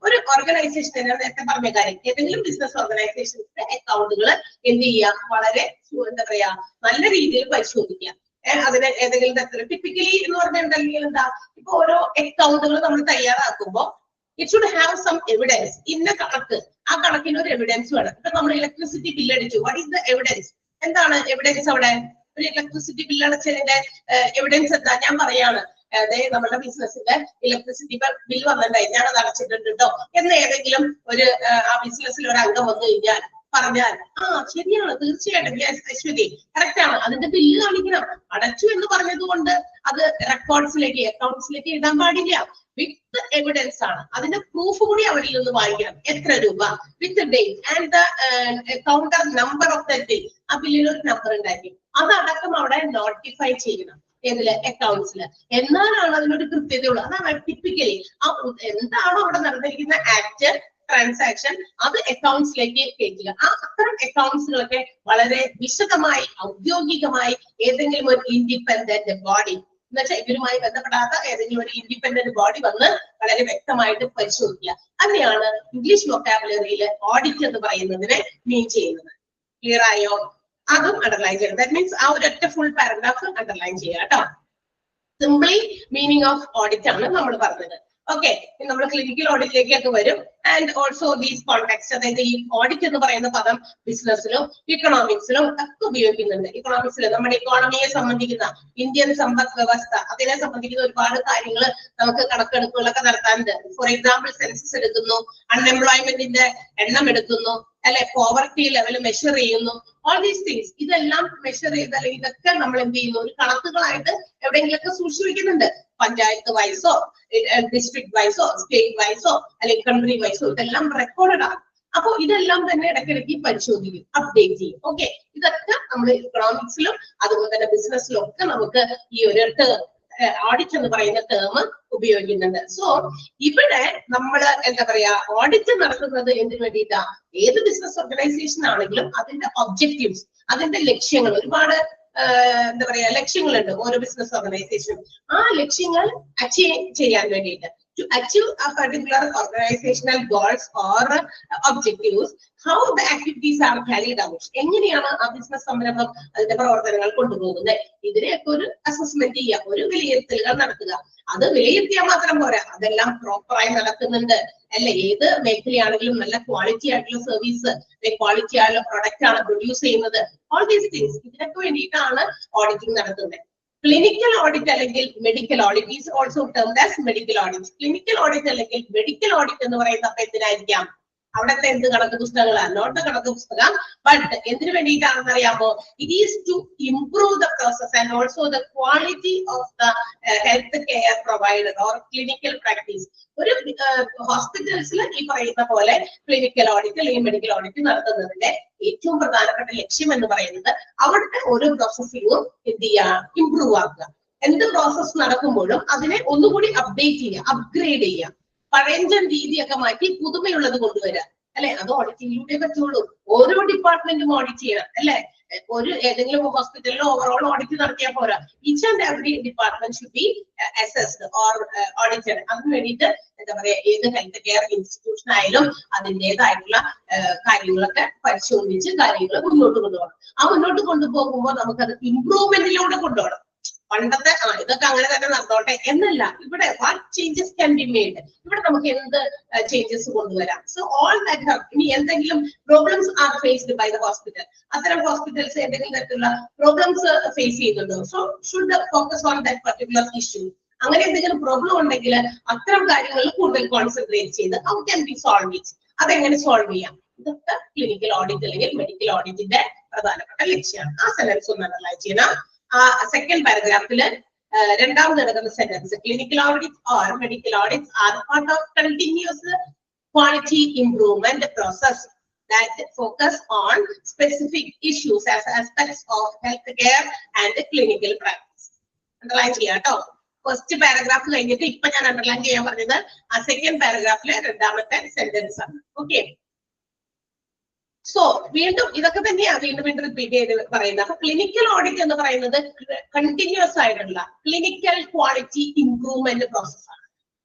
ഒരു ഓർഗനൈസേഷൻ നേരത്തെ പറഞ്ഞ കാര്യം, ഏതെങ്കിലും ബിസിനസ് ഓർഗനൈസേഷൻസിന്റെ അക്കൗണ്ടുകൾ എന്ത് ചെയ്യാം, വളരെ എന്താ പറയാ നല്ല രീതിയിൽ പരിശോധിക്കാം. അതിന് ഏതെങ്കിലും തരത്തിൽ ടിപ്പിക്കലി എന്ന് പറഞ്ഞിട്ടുണ്ടെങ്കിൽ എന്താ, ഇപ്പൊ ഓരോ അക്കൗണ്ടുകൾ നമ്മൾ തയ്യാറാക്കുമ്പോൾ it should have some evidence. ഇന്ന കണക്ക്, ആ കണക്കിന് ഒരു എവിഡൻസ് വേണം. ഇപ്പൊ നമ്മൾ ഇലക്ട്രിസിറ്റി ബിൽ അടിച്ചു, വാട്ട് ഈസ് ദ എവിഡൻസ്? എന്താണ് എവിഡൻസ്? അവിടെ ഒരു ഇലക്ട്രിസിറ്റി ബിൽ അടച്ചതിന്റെ എവിഡൻസ് എന്താ? ഞാൻ പറയാണ്, അതായത് നമ്മുടെ ബിസിനസിന്റെ ഇലക്ട്രിസിറ്റി ബിൽ വന്നിട്ടുണ്ടായി, ഞാൻ അത് അടച്ചിട്ടുണ്ടോ എന്ന് ഏതെങ്കിലും ഒരു ആ ബിസിനസ്സിൽ ഒരു അംഗം വന്നു കഴിഞ്ഞാൽ പറഞ്ഞാൽ ശരിയാണ്, തീർച്ചയായിട്ടും അശ്വതി കറക്റ്റ് ആണ്, അതിന്റെ ബില്ല് കാണിക്കണം. അടച്ചു എന്ന് പറഞ്ഞത് കൊണ്ട് അത് റെക്കോർഡ്സിലേക്ക് അക്കൗണ്ട്സിലേക്ക് ഇടാൻ പാടില്ല. വിത്ത് എവിഡൻസ് ആണ്, അതിന്റെ പ്രൂഫ് കൂടി അവരിൽ നിന്ന് വാങ്ങിക്കണം. എത്ര രൂപ, വിത്ത് date and the counter number of the day. ആ ബില്ലിൽ ഒരു നമ്പർ ഉണ്ടായിരിക്കും, അതടക്കം അവിടെ നോട്ടിഫൈ ചെയ്യണം ഏതില്, അക്കൗണ്ട്സില്. എന്നാലാണ് അതിനൊരു കൃത്യതയുള്ളൂ. അതാണ് ടിപ്പിക്കലി എന്താണോ അവിടെ നടന്നിരിക്കുന്ന ആക്ട് ട്രാൻസാക്ഷൻ അത് അക്കൗണ്ട്സിലേക്ക് കയറ്റുക. ആ അത്തരം അക്കൗണ്ട്സുകളൊക്കെ വളരെ വിശദമായി ഔദ്യോഗികമായി ഏതെങ്കിലും ഒരു ഇൻഡിപെൻഡന്റ് ബോഡി എന്നുവെച്ചാൽ ഇവരുമായി ബന്ധപ്പെടാത്ത ഏതെങ്കിലും ഒരു ഇൻഡിപെൻഡന്റ് ബോഡി വന്ന് വളരെ വ്യക്തമായിട്ട് പരിശോധിക്കുക. അങ്ങനെയാണ് ഇംഗ്ലീഷ് വൊക്കാബുലറിയിൽ ഓഡിറ്റ് എന്ന് പറയുന്നതിനെ മീൻ ചെയ്യുന്നത്. ക്ലിയർ ആയോ? അതും അണ്ടർലൈൻ ചെയ്യണം. ദാറ്റ് മീൻസ് ആ ഒരൊറ്റ ഫുൾ പാരഗ്രാഫ് അണ്ടർലൈൻ ചെയ്യുക കേട്ടോ. സിംപ്ലി മീനിങ് ഓഫ് ഓഡിറ്റ് ആണ് നമ്മൾ പറഞ്ഞത്. ഓക്കെ, നമ്മൾ ക്ലിനിക്കൽ ഓഡിറ്റിലേക്കൊക്കെ വരും. ആൻഡ് ഓൾസോ ദീസ് കോൺടാക്ട്സ്, അതായത് ഈ ഓഡിറ്റ് എന്ന് പറയുന്ന പദം ബിസിനസ്സിലും ഇക്കണോമിക്സിലും ഒക്കെ ഉപയോഗിക്കുന്നുണ്ട്. ഇക്കണോമിക്സിൽ നമ്മുടെ ഇക്കോണമിയെ സംബന്ധിക്കുന്ന ഇന്ത്യൻ സമ്പദ് വ്യവസ്ഥ, അതിനെ സംബന്ധിക്കുന്ന ഒരുപാട് കാര്യങ്ങൾ നമുക്ക് കണക്കെടുപ്പുകളൊക്കെ നടത്താനുണ്ട്. ഫോർ എക്സാമ്പിൾ, സെൻസസ് എടുക്കുന്നു, അൺഎംപ്ലോയ്മെന്റിന്റെ എണ്ണം എടുക്കുന്നു, അല്ലെ, പോവർട്ടി ലെവൽ മെഷർ ചെയ്യുന്നു. ഓൾ ദീസ് തിങ്സ് ഇതെല്ലാം മെഷർ ചെയ്ത് അല്ലെങ്കിൽ ഇതൊക്കെ നമ്മൾ എന്ത് ചെയ്യുന്നു, ഒരു കണക്കുകളായിട്ട് എവിടെയെങ്കിലൊക്കെ സൂക്ഷിക്കുന്നുണ്ട്. പഞ്ചായത്ത് വൈസോ ഡിസ്ട്രിക്ട് വൈസോ സ്റ്റേറ്റ് വൈസോ അല്ലെങ്കിൽ കൺട്രി വൈസോ ഇതെല്ലാം റെക്കോർഡഡ് ആണ്. അപ്പൊ ഇതെല്ലാം തന്നെ ഇടയ്ക്കിടയ്ക്ക് പരിശോധിക്കും, അപ്ഡേറ്റ് ചെയ്യും. ഓക്കെ, ഇതൊക്കെ നമ്മൾ ഇക്കണോമിക്സിലും അതുപോലെ തന്നെ ബിസിനസ്സിലും ഒക്കെ നമുക്ക് ഈ ഒരു ഓഡിറ്റ് എന്ന് പറയുന്ന ടേം ഉപയോഗിക്കുന്നുണ്ട്. സോ ഇവിടെ നമ്മൾ എന്താ പറയാ, ഓഡിറ്റ് നടത്തുന്നത് എന്തിനു വേണ്ടിയിട്ടാ? ഏത് ബിസിനസ് ഓർഗനൈസേഷൻ ആണെങ്കിലും അതിന്റെ ഒബ്ജക്റ്റീവ്സ്, അതിന്റെ ലക്ഷ്യങ്ങൾ, ഒരുപാട് എന്താ പറയാ ലക്ഷ്യങ്ങളുണ്ട് ഓരോ ബിസിനസ് ഓർഗനൈസേഷനും. ആ ലക്ഷ്യങ്ങൾ അച്ചീവ് ചെയ്യാൻ വേണ്ടിയിട്ട്, to achieve a particular organizational goals or objectives, how the activities are carried out. എങ്ങനെയാണ് ആ ബിസിനസ് സംരംഭം അതിന്റെ പ്രവർത്തനങ്ങൾ കൊണ്ടുപോകുന്നത്? ഇതിനെയൊക്കെ ഒരു അസസ്മെന്റ് ചെയ്യുക, ഒരു വിലയിരുത്തലുകൾ നടത്തുക. അത് വിലയിരുത്തിയാൽ മാത്രം പോരാ, അതെല്ലാം പ്രോപ്പറായി നടക്കുന്നുണ്ട് അല്ലെ? ഏത് മേഖലയാണെങ്കിലും നല്ല ക്വാളിറ്റി ആയിട്ടുള്ള സർവീസ്, ക്വാളിറ്റി ആയിട്ടുള്ള പ്രൊഡക്റ്റ് ആണ് പ്രൊഡ്യൂസ് ചെയ്യുന്നത്. ഓൾ ദീസ് തിങ്സ്, ഇതിനൊക്കെ വേണ്ടിയിട്ടാണ് ഓഡിറ്റിംഗ് നടത്തുന്നത്. ക്ലിനിക്കൽ ഓഡിറ്റ് അല്ലെങ്കിൽ medical audit is also termed as medical audit. Clinical audit അല്ലെങ്കിൽ മെഡിക്കൽ ഓഡിറ്റ് എന്ന് പറയുന്നത് അപ്പൊ എന്തിനായിരിക്കാം? അവിടത്തെ എന്ത് കണക്ക് പുസ്തകങ്ങളാണ്, നോട്ട് കണക്ക് പുസ്തകം. ബട്ട് എന്തിനു വേണ്ടിയിട്ടാണെന്ന് അറിയാമോ? It is to improve the process and also the quality of the health care provider or clinical practice. ഒരു ഹോസ്പിറ്റൽസിൽ ഈ പറയുന്ന പോലെ ക്ലിനിക്കൽ ഓഡിറ്റ് അല്ലെങ്കിൽ മെഡിക്കൽ ഓഡിറ്റ് നടത്തുന്നതിന്റെ ഏറ്റവും പ്രധാനപ്പെട്ട ലക്ഷ്യം എന്ന് പറയുന്നത് അവിടുത്തെ ഓരോ പ്രോസസ്സിങ്ങും എന്ത് ചെയ്യുക, ഇംപ്രൂവ് ആക്കുക. എന്ത് പ്രോസസ് നടക്കുമ്പോഴും അതിനെ ഒന്നുകൂടി അപ്ഡേറ്റ് ചെയ്യുക, അപ്ഗ്രേഡ് ചെയ്യുക. പഴഞ്ചൻ രീതിയൊക്കെ മാറ്റി പുതുമയുള്ളത് കൊണ്ടുവരിക അല്ലെ? അത് ഓഡിറ്റിങ്ങിലൂടെ പറ്റുള്ളൂ. ഓരോ ഡിപ്പാർട്ട്മെന്റും ഓഡിറ്റ് ചെയ്യണം അല്ലെ? ഒരു ഏതെങ്കിലും ഹോസ്പിറ്റലിൽ ഓവറോൾ ഓഡിറ്റ് നടത്തിയാൽ പോരാ. Each and every department should be assessed or audited. അതിന് വേണ്ടിയിട്ട് എന്താ പറയാ, ഏത് ഹെൽത്ത് കെയർ ഇൻസ്റ്റിറ്റ്യൂഷൻ ആയാലും അതിൻ്റെതായിട്ടുള്ള കാര്യങ്ങളൊക്കെ പരിശോധിച്ച് കാര്യങ്ങൾ മുന്നോട്ട് കൊണ്ടുപോകണം. ആ മുന്നോട്ട് കൊണ്ടുപോകുമ്പോൾ നമുക്കത് ഇംപ്രൂവ്മെന്റിലൂടെ കൊണ്ടുപോകണം. പണ്ടത്തെ ഇതൊക്കെ അങ്ങനെ തന്നെ നടന്നോട്ടെ എന്നല്ല, ഇവിടെ what changes can be made, ഇവിടെ നമുക്ക് എന്ത് ചേഞ്ചസ് കൊണ്ടുവരാം. സോ ഓൾ ദാറ്റ് ഇനി എന്തെങ്കിലും problems are faced by the hospital, അത്തരം ഹോസ്പിറ്റൽസ് എന്തെങ്കിലും തരത്തിലുള്ള പ്രോബ്ലംസ് ഫേസ് ചെയ്യുന്നുണ്ടോ? So should focus on that particular issue. അങ്ങനെ എന്തെങ്കിലും പ്രോബ്ലം ഉണ്ടെങ്കിൽ അത്തരം കാര്യങ്ങളിൽ കൂടുതൽ കോൺസെൻട്രേറ്റ് ചെയ്ത് how can be solve it, അതെങ്ങനെ സോൾവ് ചെയ്യാം, ഇതൊക്കെ ക്ലിനിക്കൽ ഓഡിറ്റ് അല്ലെങ്കിൽ മെഡിക്കൽ ഓഡിറ്റിന്റെ പ്രധാനപ്പെട്ട ലക്ഷ്യമാണ്. ആ സെന്റൻസ് ഒന്ന് അനലൈസ് ചെയ്യണം. ആ സെക്കൻഡ് പാരഗ്രാഫില് രണ്ടാമത് നടക്കുന്ന sentence, clinical audit or medical audit are part of continuous quality improvement process that focus on specific issues as aspects of healthcare and clinical practice. Underline ചെയ്യാട്ടോ. ഫസ്റ്റ് പാരഗ്രാഫ് കഴിഞ്ഞിട്ട് ഇപ്പൊ ഞാൻ അണ്ടർലൈൻ ചെയ്യാൻ പറഞ്ഞത് ആ സെക്കൻഡ് പാരഗ്രാഫിലെ രണ്ടാമത്തെ സെന്റൻസ് ആണ്. Okay, so വീണ്ടും ഇതൊക്കെ തന്നെയാണ് വീണ്ടും റിപ്പീറ്റ് ചെയ്ത് പറയുന്നത്. അപ്പൊ ക്ലിനിക്കൽ ഓഡിറ്റ് എന്ന് പറയുന്നത് കണ്ടിന്യൂസ് ആയിട്ടുള്ള ക്ലിനിക്കൽ ക്വാളിറ്റി ഇംപ്രൂവ്മെന്റ് പ്രോസസ് ആണ്.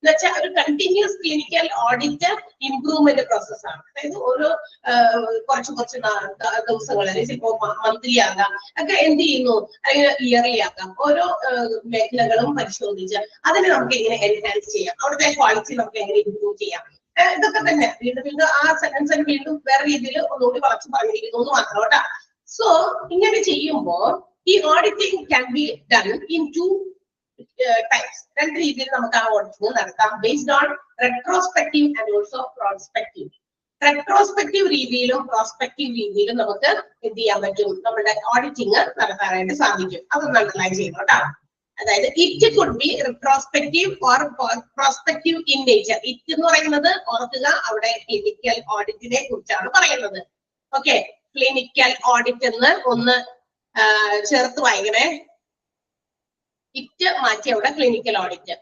എന്നുവെച്ചാൽ ഒരു continuous clinical audit improvement process ആണ്. അതായത് ഓരോ കുറച്ച് ദിവസങ്ങൾ ചിലപ്പോ മന്ത്ലി ആകാം ഒക്കെ എന്ത് ചെയ്യുന്നു, അല്ലെങ്കിൽ ഇയർലി ആകാം, ഓരോ മേഖലകളും പരിശോധിച്ച് അതിനെ നമുക്ക് എങ്ങനെ എൻഹാൻസ് ചെയ്യാം, അവിടുത്തെ ക്വാളിറ്റി നമുക്ക് എങ്ങനെ ഇംപ്രൂവ് ചെയ്യാം, ഇതൊക്കെ തന്നെ വീണ്ടും ആ സെന്റൻസ് വീണ്ടും വേറെ രീതിയിൽ ഒന്നുകൂടി വളർച്ച പറഞ്ഞിരിക്കുന്നു എന്ന് മാത്രം കേട്ടോ. സോ ഇങ്ങനെ ചെയ്യുമ്പോൾ ഈ auditing can be done in two types. രണ്ട് രീതിയിൽ നമുക്ക് ആ ഓഡിറ്റിംഗ് നടത്താം, based on retrospective and also prospective. Retrospective രീതിയിലും പ്രോസ്പെക്റ്റീവ് രീതിയിലും നമുക്ക് എന്ത് ചെയ്യാൻ പറ്റും, നമ്മുടെ ഓഡിറ്റിംഗ് നടത്താനായിട്ട് സാധിക്കും. അതൊന്ന് അണ്ടർലൈൻ ചെയ്യണം കേട്ടോ. അതായത് it could be retrospective or prospective in nature. It എന്ന് പറയുന്നത് ഓർക്കുക, അവിടെ ക്ലിനിക്കൽ ഓഡിറ്റിനെ കുറിച്ചാണ് പറയുന്നത്. ഓക്കെ, ക്ലിനിക്കൽ ഓഡിറ്റ് എന്ന് ഒന്ന് ചേർത്ത് വായിക്കണേ. ഇറ്റ് മാറ്റി അവിടെ ക്ലിനിക്കൽ ഓഡിറ്റ്.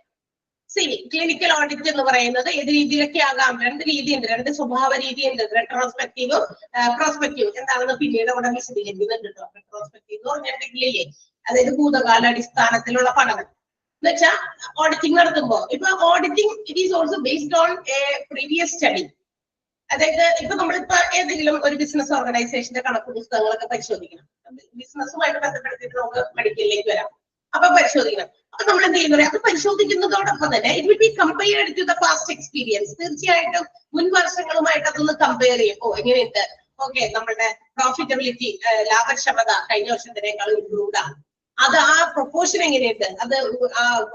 ക്ലിനിക്കൽ ഓഡിറ്റ് എന്ന് പറയുന്നത് ഏത് രീതിയിലൊക്കെ ആകാം, രണ്ട് രീതിയുണ്ട്, രണ്ട് സ്വഭാവ രീതിയുണ്ട്, റെട്രോസ്പെക്റ്റീവും പ്രോസ്പെക്റ്റീവും. എന്താണെന്ന് പിന്നീട് അവിടെ വിശദീകരിക്കുന്നുണ്ട് കേട്ടോ. റെട്രോസ്പെക്റ്റീവ് എന്ന് പറഞ്ഞിട്ടുണ്ടെങ്കിലേ അതായത് ഭൂതകാല അടിസ്ഥാനത്തിലുള്ള പഠനം എന്ന് വെച്ചാൽ ഓഡിറ്റിംഗ് നടത്തുമ്പോ ഇപ്പൊ auditing it is also based on A previous study. അതായത് ഇപ്പൊ നമ്മളിപ്പോ ഏതെങ്കിലും ഒരു ബിസിനസ് ഓർഗനൈസേഷന്റെ കണക്ക് പുസ്തകങ്ങളൊക്കെ പരിശോധിക്കണം. ബിസിനസ്സുമായിട്ട് ബന്ധപ്പെടുത്തിയിട്ട് നമുക്ക് മെഡിക്കലിലേക്ക് വരാം. അപ്പൊ പരിശോധിക്കണം. അപ്പൊ നമ്മൾ എന്ത് ചെയ്യുന്നത്, അത് പരിശോധിക്കുന്നതോടൊപ്പം തന്നെ it will be compared to the past experience. തീർച്ചയായിട്ടും മുൻ വർഷങ്ങളുമായിട്ട് അതൊന്ന് കമ്പയർ ചെയ്യും. ഓ എങ്ങനെയുണ്ട്, ഓക്കെ നമ്മളുടെ പ്രോഫിറ്റബിലിറ്റി ലാഭക്ഷമത കഴിഞ്ഞ വർഷത്തിനേക്കാൾ ഇംപ്രൂവ്ഡ് ആണ്, അത് ആ പ്രൊപ്പോർഷൻ എങ്ങനെയുണ്ട്, അത്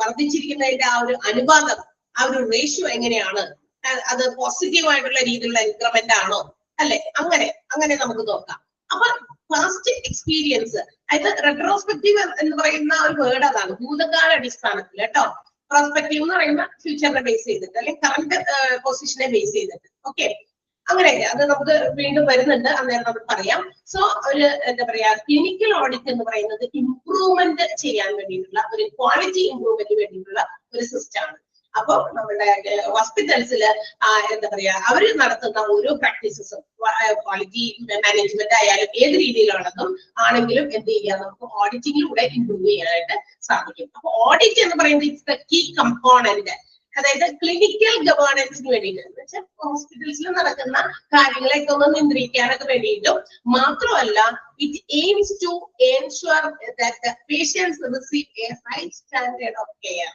വർദ്ധിച്ചിരിക്കുന്നതിന്റെ ആ ഒരു അനുപാതം, ആ ഒരു റേഷ്യോ എങ്ങനെയാണ്, അത് പോസിറ്റീവ് ആയിട്ടുള്ള രീതിയിലുള്ള ഇൻക്രിമെന്റ് ആണോ അല്ലെ, അങ്ങനെ നമുക്ക് നോക്കാം. അപ്പൊ പാസ്റ്റ് എക്സ്പീരിയൻസ്, അതായത് റെട്രോസ്പെക്റ്റീവ് എന്ന് പറയുന്ന ഒരു വേർഡ് അതാണ്, ഭൂതകാല അടിസ്ഥാനത്തിൽ കേട്ടോ. പ്രോസ്പെക്റ്റീവ് എന്ന് പറയുന്ന ഫ്യൂച്ചറിനെ ബേസ് ചെയ്തിട്ട് അല്ലെങ്കിൽ കറന്റ് പൊസിഷനെ ബേസ് ചെയ്തിട്ട്. ഓക്കെ, അങ്ങനെ അത് നമുക്ക് വീണ്ടും വരുന്നുണ്ട്, അന്നേരം നമുക്ക് പറയാം. സോ ഒരു എന്താ പറയാ, ക്ലിനിക്കൽ ഓഡിറ്റ് എന്ന് പറയുന്നത് ഇംപ്രൂവ്മെന്റ് ചെയ്യാൻ വേണ്ടിയിട്ടുള്ള ഒരു ക്വാളിറ്റി ഇംപ്രൂവ്മെന്റിന് വേണ്ടിയിട്ടുള്ള ഒരു സിസ്റ്റം ആണ്. അപ്പൊ നമ്മുടെ ഹോസ്പിറ്റൽസില് എന്താ പറയാ, അവര് നടത്തുന്ന ഓരോ പ്രാക്ടീസസും ക്വാളിറ്റി മാനേജ്മെന്റ് ആയാലും ഏത് രീതിയിലുള്ളതും ആണെങ്കിലും എന്ത് ചെയ്യാം, നമുക്ക് ഓഡിറ്റിങ്ങിലൂടെ ഇംപ്രൂവ് ചെയ്യാനായിട്ട് സാധിക്കും. അപ്പൊ ഓഡിറ്റ് എന്ന് പറയുന്നത് ഇറ്റ്സ് ദ കീ കമ്പോണന്റ്. അതായത് ക്ലിനിക്കൽ ഗവേണൻസിന് വേണ്ടിയിട്ട് എന്ന് വെച്ചാൽ ഹോസ്പിറ്റൽസിൽ നടക്കുന്ന കാര്യങ്ങളെയൊക്കെ ഒന്ന് നിയന്ത്രിക്കാനൊക്കെ വേണ്ടിയിട്ടും മാത്രമല്ല, it aims to ensure that patients receive a high standard of care.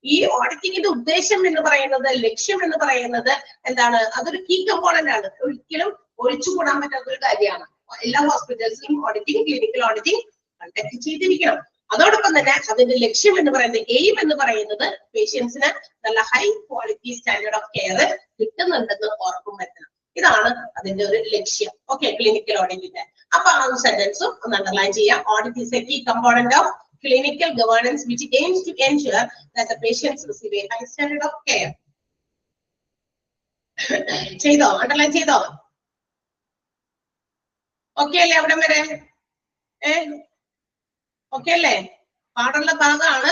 ഈ ഓഡിറ്റിംഗിന്റെ ഉദ്ദേശം എന്ന് പറയുന്നത്, ലക്ഷ്യം എന്ന് പറയുന്നത് എന്താണ്, അതൊരു കീ കമ്പോണന്റ് ആണ്, ഒരിക്കലും ഒഴിച്ചുകൂടാൻ പറ്റാത്ത ഒരു കാര്യമാണ്. എല്ലാ ഹോസ്പിറ്റൽസിലും ഓഡിറ്റിംഗ്, ക്ലിനിക്കൽ ഓഡിറ്റിംഗ് കണ്ടക്ട് ചെയ്തിരിക്കണം. അതോടൊപ്പം തന്നെ അതിന്റെ ലക്ഷ്യം എന്ന് പറയുന്നത്, എയിം എന്ന് പറയുന്നത് പേഷ്യൻസിന് നല്ല high quality standard of care കിട്ടുന്നുണ്ടെന്ന് ഉറപ്പും വരുത്തണം. ഇതാണ് അതിന്റെ ഒരു ലക്ഷ്യം. ഓക്കെ, ക്ലിനിക്കൽ ഓഡിറ്റിന്റെ. അപ്പൊ ആ സെന്റൻസും ഒന്ന് അണ്ടർലൈൻ ചെയ്യാം. Audit is a key component of clinical governance which aims to ensure that the patients receive a high standard of care. ചെയ്തോ, അണ്ടർലൈൻ ചെയ്തോ? ഓക്കെ അല്ലേ അവിടെ വരെ? ഓക്കെ അല്ലേ? പാടുള്ള ഭാഗമാണ്,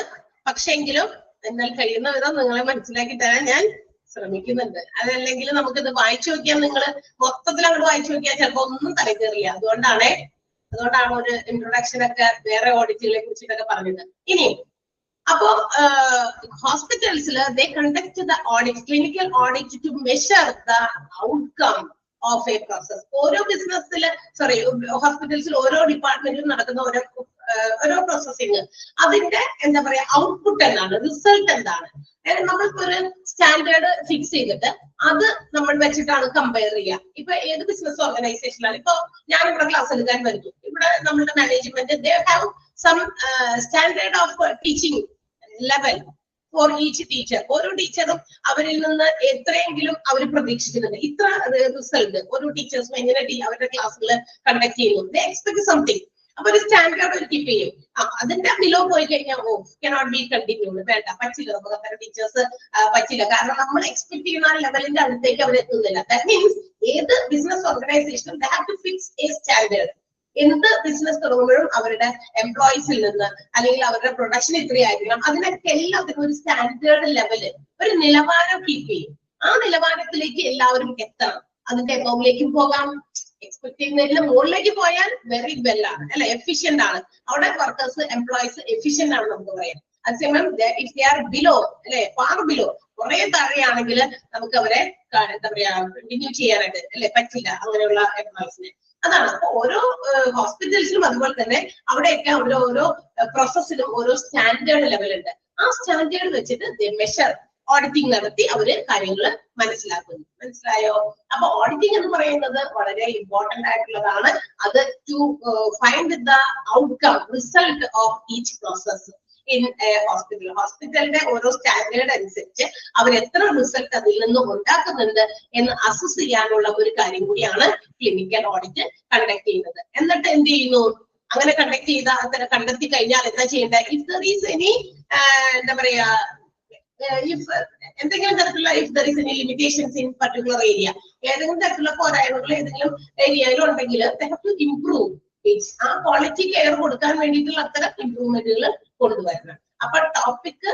പക്ഷെങ്കിലും എന്നാൽ കഴിയുന്ന വിധം നിങ്ങളെ മനസ്സിലാക്കി തരാൻ ഞാൻ ശ്രമിക്കുന്നുണ്ട്. അതല്ലെങ്കിൽ നമുക്കിത് വായിച്ചു നോക്കിയാൽ, നിങ്ങൾ മൊത്തത്തിൽ അങ്ങോട്ട് വായിച്ചു നോക്കിയാൽ ചിലപ്പോ ഒന്നും തലക്കേറില്ല. അതുകൊണ്ടാണ് ഒരു ഇൻട്രൊഡക്ഷൻ ഒക്കെ വേറെ ഓഡിറ്റുകളെ കുറിച്ചിട്ടൊക്കെ പറഞ്ഞത്. ഇനി അപ്പോ ഹോസ്പിറ്റൽസിൽ they conduct the audit, clinical audit to measure the outcome of a process. ഓരോ ഹോസ്പിറ്റൽസിൽ ഓരോ ഡിപ്പാർട്ട്മെന്റിലും നടക്കുന്ന ഓരോ പ്രോസസ്സിങ്, അതിന്റെ എന്താ പറയാ ഔട്ട്പുട്ട് എന്താണ്, റിസൾട്ട് എന്താണ്. നമ്മൾക്ക് ഒരു സ്റ്റാൻഡേർഡ് ഫിക്സ് ചെയ്തിട്ട് അത് നമ്മൾ വെച്ചിട്ടാണ് കമ്പയർ ചെയ്യുക. ഇപ്പൊ ഏത് ബിസിനസ് ഓർഗനൈസേഷനിലാണ്, ഇപ്പൊ ഞാൻ ഇവിടെ ക്ലാസ് എടുക്കാൻ വരുന്നു, ഇവിടെ നമ്മുടെ management they have some standard of teaching level for each teacher. ഓരോ ടീച്ചറും അവരിൽ നിന്ന് എത്രയെങ്കിലും അവർ പ്രതീക്ഷിക്കുന്നുണ്ട്. ഇത്ര റിസൾട്ട് ഓരോ ടീച്ചേഴ്സും എങ്ങനെ അവരുടെ ക്ലാസ്സുകൾ കണ്ടക്ട് ചെയ്യുന്നു. ദേ എക്സ്പെക്ട് സംതിങ്. അപ്പൊ ഒരു സ്റ്റാൻഡേർഡ് ഒരു കീപ്പ് ചെയ്യും. അതിന്റെ ബിലോ പോയി കഴിഞ്ഞാൽ കനോട്ട് ബി കണ്ടിന്യൂഡ്, വേണ്ട, പറ്റില്ല, നമുക്ക് അത്ര ടീച്ചേഴ്സ് പറ്റില്ല. കാരണം നമ്മൾ എക്സ്പെക്ട് ചെയ്യുന്ന ആ ലെവലിന്റെ അടുത്തേക്ക് അവർ എത്തുന്നില്ല. ദാറ്റ് മീൻസ് ഏത് ബിസിനസ് ഓർഗനൈസേഷനും they have to fix a standard. എന്ത് ബിസിനസ് തുടങ്ങുമ്പോഴും അവരുടെ എംപ്ലോയീസിൽ നിന്ന് അല്ലെങ്കിൽ അവരുടെ പ്രൊഡക്ഷൻ ഇത്രയായിരിക്കണം, അതിനൊക്കെ എല്ലാത്തിനും ഒരു സ്റ്റാൻഡേർഡ് ലെവല്, ഒരു നിലവാരം കീപ്പ് ചെയ്യും. ആ നിലവാരത്തിലേക്ക് എല്ലാവരും എത്തണം. അതിന്റെ എബോവിലേക്കും പോകാം. എക്സ്പെക്ട് ചെയ്യുന്നതിന് മുകളിലേക്ക് പോയാൽ വെരി വെൽ ആണ്, അല്ലെ, എഫിഷ്യന്റ് ആണ്. അവിടെ വർക്കേഴ്സ് എംപ്ലോയീസ് എഫിഷ്യന്റ് ആണ് നമുക്ക് പറയാം. അതേസമയം ഇഫ് ദേ ആർ ബിലോ, അല്ലെ, ഫാർ ബിലോ, കുറെ താഴെയാണെങ്കിൽ നമുക്ക് അവരെ എന്താ പറയാ കണ്ടിന്യൂ ചെയ്യാനായിട്ട്, അല്ലെ, പറ്റില്ല അങ്ങനെയുള്ള എംപ്ലോയീസിനെ. അതാണ്. അപ്പൊ ഓരോ ഹോസ്പിറ്റൽസിലും അതുപോലെ തന്നെ അവിടെയൊക്കെ അവിടെ ഓരോ പ്രോസസ്സിലും ഓരോ സ്റ്റാൻഡേർഡ് ലെവൽ ഉണ്ട്. ആ സ്റ്റാൻഡേർഡ് വെച്ചിട്ട് മെഷർ ഓഡിറ്റിംഗ് നടത്തി അവര് കാര്യങ്ങൾ മനസ്സിലാക്കുന്നു. മനസ്സിലായോ? അപ്പൊ ഓഡിറ്റിംഗ് എന്ന് പറയുന്നത് വളരെ ഇമ്പോർട്ടന്റ് ആയിട്ടുള്ളതാണ്. അത് to find the outcome, result of each process in hospital. ഹോസ്പിറ്റലിന്റെ ഓരോ സ്റ്റാൻഡേർഡ് അനുസരിച്ച് അവർ എത്ര റിസൾട്ട് അതിൽ നിന്ന് ഉണ്ടാക്കുന്നുണ്ട് എന്ന് അസസ് ചെയ്യാനുള്ള ഒരു കാര്യം കൂടിയാണ് ക്ലിനിക്കൽ ഓഡിറ്റ് കണ്ടക്ട് ചെയ്യുന്നത്. എന്നിട്ട് എന്ത് ചെയ്യുന്നു? അങ്ങനെ കണ്ടക്ട് ചെയ്ത കണ്ടെത്തി കഴിഞ്ഞാൽ എന്താ ചെയ്യേണ്ടത്? ഇഫ് ദർ ഈസ് എനി എന്താ പറയാ എന്തെങ്കിലും തരത്തിലുള്ള if there is any limitations in particular area, ഏതെങ്കിലും തരത്തിലുള്ള പോരായ്മകൾ ഏതെങ്കിലും ഏരിയയിൽ ഉണ്ടെങ്കിൽ ദേ ഹാവ് ടു ഇംപ്രൂവ്. ആ ക്വാളിറ്റി കെയർ കൊടുക്കാൻ വേണ്ടിയിട്ടുള്ള അത്തരം ഇംപ്രൂവ്മെന്റുകൾ കൊണ്ടുവരണം. അപ്പൊ ടോപ്പിക്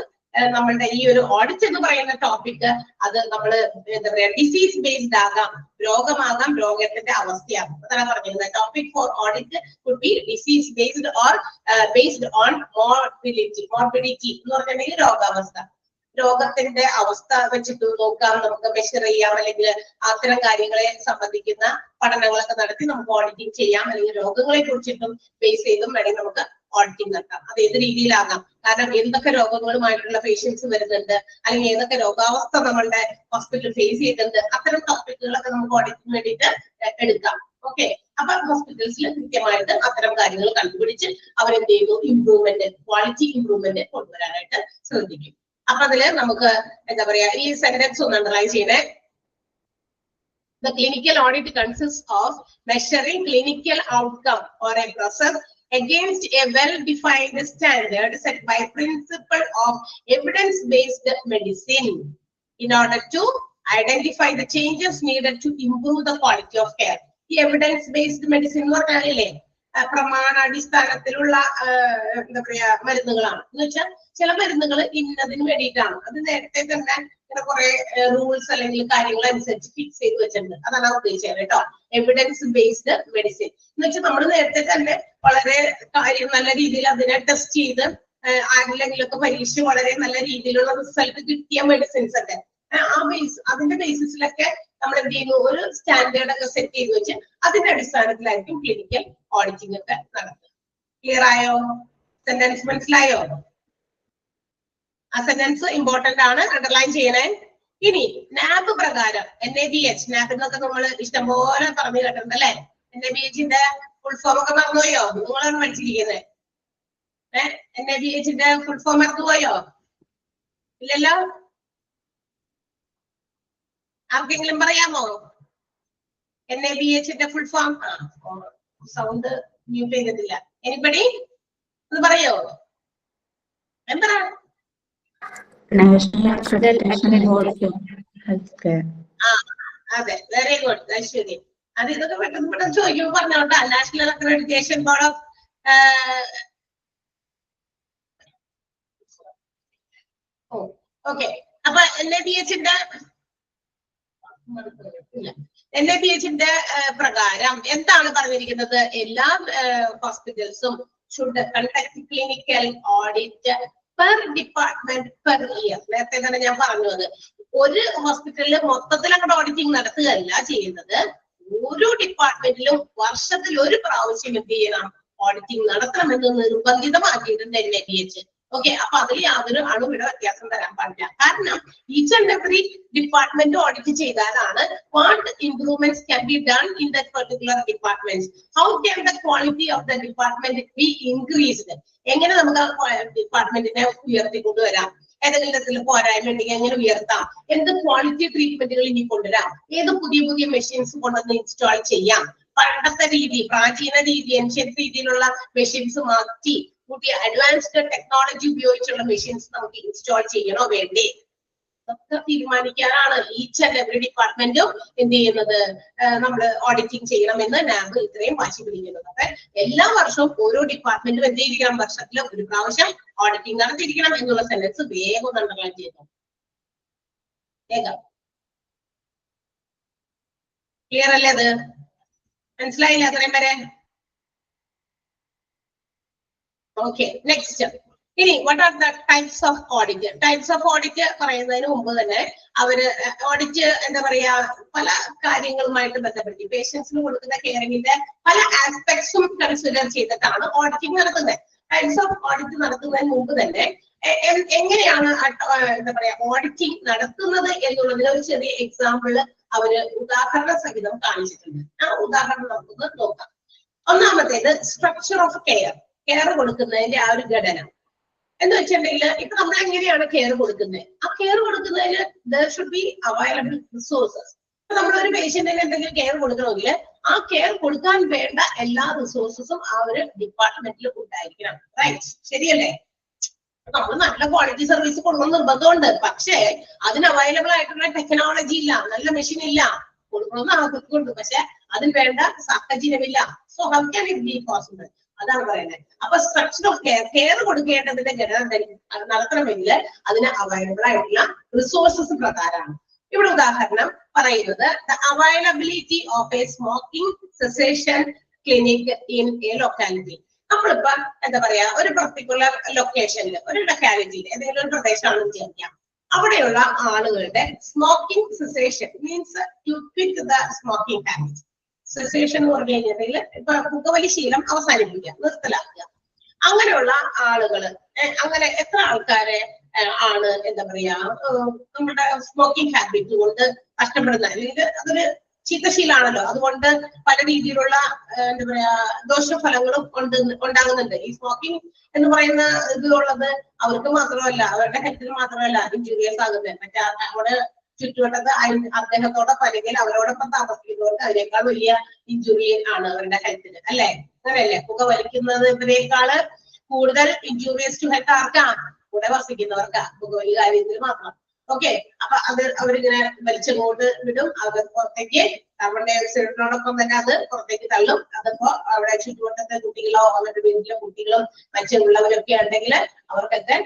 നമ്മളുടെ ഈ ഒരു ഓഡിറ്റ് എന്ന് പറയുന്ന ടോപ്പിക് അത് നമ്മൾ എന്താ പറയാ ഡിസീസ് ബേസ്ഡ് ആകാം, രോഗമാകാം, രോഗത്തിന്റെ അവസ്ഥയാകും. അതാണ് പറഞ്ഞിരുന്നത്. Topic four audit could be disease based or based on morbidity. Morbidity എന്ന് പറഞ്ഞിട്ടുണ്ടെങ്കിൽ രോഗാവസ്ഥ, രോഗത്തിന്റെ അവസ്ഥ വെച്ചിട്ട് നോക്കാം, നമുക്ക് മെഷർ ചെയ്യാം, അല്ലെങ്കിൽ അത്തരം കാര്യങ്ങളെ സംബന്ധിക്കുന്ന പഠനങ്ങളൊക്കെ നടത്തി നമുക്ക് ഓഡിറ്റിംഗ് ചെയ്യാം. അല്ലെങ്കിൽ രോഗങ്ങളെ കുറിച്ചിട്ടും ബേസ് ചെയ്തും വേണമെങ്കിൽ നമുക്ക് ഓഡിറ്റിംഗ് നടത്താം. അത് ഏത് രീതിയിലാകാം. കാരണം എന്തൊക്കെ രോഗങ്ങളുമായിട്ടുള്ള പേഷ്യൻസ് വരുന്നുണ്ട്, അല്ലെങ്കിൽ ഏതൊക്കെ രോഗാവസ്ഥ നമ്മളുടെ ഹോസ്പിറ്റൽ ഫേസ് ചെയ്തിട്ടുണ്ട്, അത്തരം ടോപ്പിക്കുകളൊക്കെ നമുക്ക് ഓഡിറ്റിന് വേണ്ടിയിട്ട് എടുക്കാം. ഓക്കെ. അപ്പൊ ഹോസ്പിറ്റൽസിൽ കൃത്യമായിട്ട് അത്തരം കാര്യങ്ങൾ കണ്ടുപിടിച്ച് അവരെന്ത് ചെയ്യുന്നു? ഇംപ്രൂവ്മെന്റ്, ക്വാളിറ്റി ഇംപ്രൂവ്മെന്റ് കൊണ്ടുവരാനായിട്ട് ശ്രദ്ധിക്കും. അപ്പൊ അതില് നമുക്ക് എന്താ പറയാ ഈ സെന്റൻസ് ഒന്ന് അണ്ടർലൈൻ ചെയ്യണേ. The clinical audit consists of measuring clinical outcome or a process against a well-defined standard set by principle of evidence-based medicine in order to identify the changes needed to improve the quality of care. The evidence-based medicine എന്ന് പറഞ്ഞാലേ പ്രമാണാടിസ്ഥാനത്തിലുള്ള എന്താ പറയാ മരുന്നുകളാണ്. എന്ന് വെച്ചാൽ ചില മരുന്നുകൾ ഇന്നതിന് വേണ്ടിയിട്ടാണ്. അത് നേരത്തെ തന്നെ ഇങ്ങനെ കുറെ റൂൾസ് അല്ലെങ്കിൽ കാര്യങ്ങൾ അനുസരിച്ച് ഫിക്സ് ചെയ്ത് വെച്ചിട്ടുണ്ട്. അതാണ് ഉദ്ദേശിച്ചത് കേട്ടോ. എവിഡൻസ് ബേസ്ഡ് മെഡിസിൻ എന്ന് വെച്ചാൽ നമ്മൾ നേരത്തെ തന്നെ വളരെ നല്ല രീതിയിൽ അതിനെ ടെസ്റ്റ് ചെയ്ത് ആരിലെങ്കിലൊക്കെ പരീക്ഷിച്ച് വളരെ നല്ല രീതിയിലുള്ള റിസൾട്ട് കിട്ടിയ മെഡിസിൻസ് ഒക്കെ അതിന്റെ ബേസിസിലൊക്കെ നമ്മൾ എന്ത് ചെയ്യുന്നു? ഒരു സ്റ്റാൻഡേർഡ് ഒക്കെ സെറ്റ് ചെയ്ത് വെച്ച് അതിന്റെ അടിസ്ഥാനത്തിലായിരിക്കും ക്ലിനിക്കൽ ഓഡിറ്റിംഗ് ഒക്കെ നടത്തുക. ക്ലിയർ ആയോ? സെന്റൻസ് മനസ്സിലായോ? ആ സെന്റൻസ് ഇമ്പോർട്ടന്റ് ആണ്, അണ്ടർലൈൻ ചെയ്യണേ. ഇനി നാബ് പ്രകാരം NABH, നാബ് എന്നൊക്കെ നമ്മൾ ഇഷ്ടംപോലെ പറഞ്ഞു കേട്ടിട്ടുണ്ട് അല്ലെ. NABHന്റെ ഫുൾ ഫോം ഒക്കെ മറന്നുപോയോ? നിങ്ങളാണ് പഠിച്ചിരിക്കുന്നത്. NABHന്റെ ഫുൾ ഫോം മറന്നുപോയോ? ഇല്ലല്ലോ. ആർക്കെങ്കിലും പറയാമോ NABHന്റെ ഫുൾ ഫോം? സൗണ്ട് മ്യൂട്ട് ചെയ്തിട്ടില്ല. എനിബഡി ഒന്ന് പറയോ? എന്താ? National Accreditation Board for Healthcare. അതെ, വെരി ഗുഡ് അശ്വതി. അത് ഇതൊക്കെ പെട്ടെന്ന് ചോദിക്കുമ്പോൾ പറഞ്ഞോട്ടാ. National accreditation board of okay. അപ്പൊ NABHന്റെ പ്രകാരം എന്താണ് പറഞ്ഞിരിക്കുന്നത്? എല്ലാ ഹോസ്പിറ്റൽസും should conduct clinical audit per department per year. നേരത്തെ തന്നെ ഞാൻ പറഞ്ഞത് ഒരു ഹോസ്പിറ്റലിൽ മൊത്തത്തിൽ അങ്ങോട്ട് ഓഡിറ്റിംഗ് നടത്തുകയല്ല ചെയ്യുന്നത്. ഓരോ ഡിപ്പാർട്ട്മെന്റിലും വർഷത്തിൽ ഒരു പ്രാവശ്യം എന്ത് ചെയ്യണം? ഓഡിറ്റിംഗ് നടത്തണമെന്ന് നിർബന്ധിതമാക്കിയിട്ടുണ്ട് NABH. ഓക്കെ. അപ്പൊ അതിൽ യാതൊരു അണുവിട വ്യത്യാസം വരാൻ പാടില്ല. കാരണം each and every department audit ചെയ്താലാണ് what improvements can be done in that particular department, how can the quality of the department be increased, എങ്ങനെ നമുക്ക് ഡിപ്പാർട്ട്മെന്റിനെ ഉയർത്തിക്കൊണ്ടുവരാം, ഏതെങ്കിലും തരത്തിൽ പോരായ്മ ഉണ്ടെങ്കിൽ എങ്ങനെ ഉയർത്താം, എന്ത് ക്വാളിറ്റി ട്രീറ്റ്മെന്റുകൾ ഇനി കൊണ്ടുവരാം, ഏത് പുതിയ പുതിയ മെഷീൻസ് കൊണ്ടുവന്ന് ഇൻസ്റ്റാൾ ചെയ്യാം, പണ്ടത്തെ രീതി, പ്രാചീന രീതി, ഏൻഷ്യന്റ് രീതിയിലുള്ള മെഷീൻസ് മാറ്റി പുതിയ അഡ്വാൻസ്ഡ് ടെക്നോളജി ഉപയോഗിച്ചുള്ള മെഷീൻസ് നമുക്ക് ഇൻസ്റ്റാൾ ചെയ്യണോ വേണ്ടേ, ഒക്കെ തീരുമാനിക്കാനാണ് ഈച്ച് ആൻഡ് എവറി ഡിപ്പാർട്ട്മെന്റും എന്ത് ചെയ്യുന്നത്, നമ്മൾ ഓഡിറ്റിംഗ് ചെയ്യണമെന്ന് നാബ് ഇത്രയും വാശി പിടിക്കുന്നത്. അപ്പൊ എല്ലാ വർഷവും ഓരോ ഡിപ്പാർട്ട്മെന്റും എന്ത് ചെയ്തിരിക്കണം, വർഷത്തിൽ ഒരു പ്രാവശ്യം ഓഡിറ്റിംഗ് നടത്തിയിരിക്കണം എന്നുള്ള സെന്റൻസ് വേഗം അണ്ടർലൈൻ ചെയ്തു. വേഗം ക്ലിയർ അല്ലേ? അത് മനസ്സിലായില്ല അത്രയും വരെ? Okay, next. ഇനി what are the types of audit? Types of audit പറയുന്നതിന് മുമ്പ് തന്നെ അവര് ഓഡിറ്റ് എന്താ പറയാ, പല കാര്യങ്ങളുമായിട്ട് ബന്ധപ്പെടുത്തി പേഷ്യൻസിന് കൊടുക്കുന്ന കെയറിംഗിന്റെ പല ആസ്പെക്ട്സും കൺസിഡർ ചെയ്തിട്ടാണ് ഓഡിറ്റിംഗ് നടത്തുന്നത്. ടൈപ്സ് ഓഫ് ഓഡിറ്റ് നടത്തുന്നതിന് മുമ്പ് തന്നെ എങ്ങനെയാണ് എന്താ പറയാ ഓഡിറ്റിംഗ് നടത്തുന്നത് എന്നുള്ളതിന് ഒരു ചെറിയ എക്സാമ്പിള് അവര് ഉദാഹരണ സഹിതം കാണിച്ചിട്ടുണ്ട്. ആ ഉദാഹരണം നമുക്ക് നോക്കാം. ഒന്നാമത്തേത് സ്ട്രക്ചർ ഓഫ് കെയർ. കെയർ കൊടുക്കുന്നതിന്റെ ആ ഒരു ഘടന എന്ന് വെച്ചിട്ടുണ്ടെങ്കിൽ ഇപ്പൊ നമ്മൾ എങ്ങനെയാണ് കെയർ കൊടുക്കുന്നത്, ആ കെയർ കൊടുക്കുന്നതിന് there should be available resources. ഇപ്പൊ നമ്മളൊരു പേഷ്യന്റിന് എന്തെങ്കിലും കെയർ കൊടുക്കണമെങ്കിൽ ആ കെയർ കൊടുക്കാൻ വേണ്ട എല്ലാ റിസോഴ്സസും ആ ഒരു ഡിപ്പാർട്ട്മെന്റിൽ ഉണ്ടായിരിക്കണം. റൈറ്റ്, ശരിയല്ലേ? നമ്മൾ നല്ല ക്വാളിറ്റി സർവീസ് കൊടുക്കണം നിർബന്ധമുണ്ട്, പക്ഷേ അതിന് അവൈലബിൾ ആയിട്ടുള്ള ടെക്നോളജി ഇല്ല, നല്ല മെഷീൻ ഇല്ല. കൊടുക്കണമെന്ന് ആഗ്രഹമുണ്ട്, പക്ഷെ അതിന് വേണ്ട സാഹചര്യമില്ല. So how can it be possible? അതാണ് പറയുന്നത്. അപ്പൊ സ്ട്രക്ചർ ഓഫ് കെയർ, കെയർ കൊടുക്കേണ്ടതിന്റെ ഘടന നടത്തണമെങ്കിൽ അതിന് അവൈലബിൾ ആയിട്ടുള്ള റിസോഴ്സസ് പ്രകാരമാണ്. ഇവിടെ ഉദാഹരണം പറയുന്നത് the availability of A smoking cessation clinic in A locality. നമ്മളിപ്പോ എന്താ പറയാ, ഒരു പർട്ടിക്കുലർ ലൊക്കേഷനിൽ, ഒരു ലൊക്കാലിറ്റിയിൽ ഏതെങ്കിലും ഒരു പ്രദേശമാണെന്ന് വിചാരിക്കാം. അവിടെയുള്ള ആളുകളുടെ smoking cessation means to quit the smoking habit. Cessation എന്ന് പറഞ്ഞു കഴിഞ്ഞിട്ടുണ്ടെങ്കിൽ ഇപ്പൊ പുകവലി ശീലം അവസാനിപ്പിക്കുക, നിർത്തലാക്കുക. അങ്ങനെയുള്ള ആളുകള്, അങ്ങനെ എത്ര ആൾക്കാരെ ആണ് എന്താ പറയാ നമ്മുടെ സ്മോക്കിംഗ് ഹാബിറ്റ് കൊണ്ട് കഷ്ടപ്പെടുന്ന, അല്ലെങ്കിൽ അതൊരു ചീത്തശീലാണല്ലോ, അതുകൊണ്ട് പല രീതിയിലുള്ള എന്താ പറയാ ദോഷഫലങ്ങളും ഉണ്ടാകുന്നുണ്ട്. ഈ സ്മോക്കിംഗ് എന്ന് പറയുന്ന ഇതുള്ളത് അവർക്ക് മാത്രമല്ല, അവരുടെ ഹെൽത്തിന് മാത്രമല്ല ഇഞ്ചുറിയസ് ആകുന്നത്. മറ്റേ അവിടെ ചുറ്റുവട്ടത്ത് അദ്ദേഹത്തോടൊപ്പം അല്ലെങ്കിൽ അവരോടൊപ്പം താമസിക്കുന്നവർക്ക് അതിനേക്കാൾ വലിയ ഇഞ്ചുറി ആണ് അവരുടെ ഹെൽത്തിന്, അല്ലെ? അങ്ങനെയല്ലേ? പുക വലിക്കുന്നതിനേക്കാള് കൂടുതൽ ഇഞ്ചുറിയസ് ടു ഹെൽത്ത് ആർക്കാണ്? കൂടെ വസിക്കുന്നവർക്കാ, പുകവലി കാര്യത്തിൽ മാത്രം. ഓക്കെ, അപ്പൊ അത് അവരിങ്ങനെ വലിച്ചങ്ങോട്ട് വിടും, അത് പുറത്തേക്ക് കാർബൺ ഡൈ ഓക്സൈഡിനോടൊപ്പം തന്നെ അത് പുറത്തേക്ക് തള്ളും. അതിപ്പോ അവിടെ ചുറ്റുവട്ടത്തെ കുട്ടികളോ അവരുടെ വീട്ടിലെ കുട്ടികളും മറ്റുള്ളവരൊക്കെ ഉണ്ടെങ്കിൽ അവർക്കൊക്കെ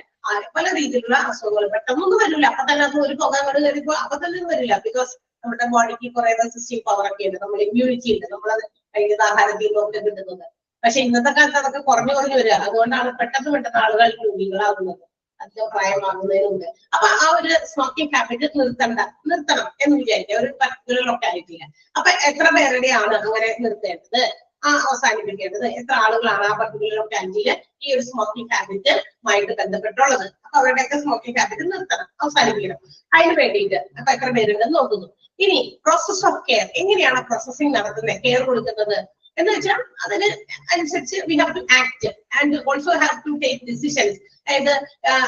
പല രീതിയിലുള്ള അസുഖങ്ങൾ പെട്ടെന്നൊന്നും വരില്ല. അപ്പൊ തന്നെ അത് ഒരു പുക അങ്ങോട്ട് കയറിപ്പോ അപ്പൊ തന്നെ വരില്ല. ബിക്കോസ് നമ്മുടെ ബോഡിക്ക് കുറെ റെസിസ്റ്റീവ് പവർ ഒക്കെ ഉണ്ട്, നമ്മൾ ഇമ്മ്യൂണിറ്റി ഉണ്ട്, നമ്മളത് കഴിക്കുന്ന ആഹാരത്തിൽ നിന്നൊക്കെ കിട്ടുന്നത്. പക്ഷെ ഇന്നത്തെ കാലത്ത് അതൊക്കെ കുറഞ്ഞു വരിക. അതുകൊണ്ടാണ് പെട്ടെന്ന് ആളുകൾ രോഗികളാകുന്നത്, അധികം പ്രായമാകുന്നതിനുണ്ട്. അപ്പൊ ആ ഒരു സ്മോക്കിംഗ് ഹാബിറ്റ് നിർത്തണം എന്ന് വിചാരിക്കുക ഒരു പർട്ടിക്കുലർ ലൊക്കാലിറ്റിയില്. അപ്പൊ എത്ര പേരുടെയാണ് അങ്ങനെ നിർത്തേണ്ടത്, അവസാനിപ്പിക്കേണ്ടത്? എത്ര ആളുകളാണ് ആ പർട്ടിക്കുലർ ലൊക്കാലിറ്റിയില് ഈ ഒരു സ്മോക്കിംഗ് ഹാബിറ്റുമായിട്ട് ബന്ധപ്പെട്ടുള്ളത്? അപ്പൊ അവരുടെയൊക്കെ സ്മോക്കിംഗ് ഹാബിറ്റ് നിർത്തണം, അവസാനിപ്പിക്കണം. അതിന് വേണ്ടിയിട്ട് അപ്പൊ എത്ര പേരുണ്ടെന്ന് നോക്കുന്നു. ഇനി പ്രോസസ് ഓഫ് കെയർ, എങ്ങനെയാണ് പ്രോസസ്സിംഗ് നടത്തുന്നത്, കെയർ കൊടുക്കുന്നത് എന്ന് വെച്ചാൽ അതിന് അനുസരിച്ച് we have to act and also have to take decisions. അതായത്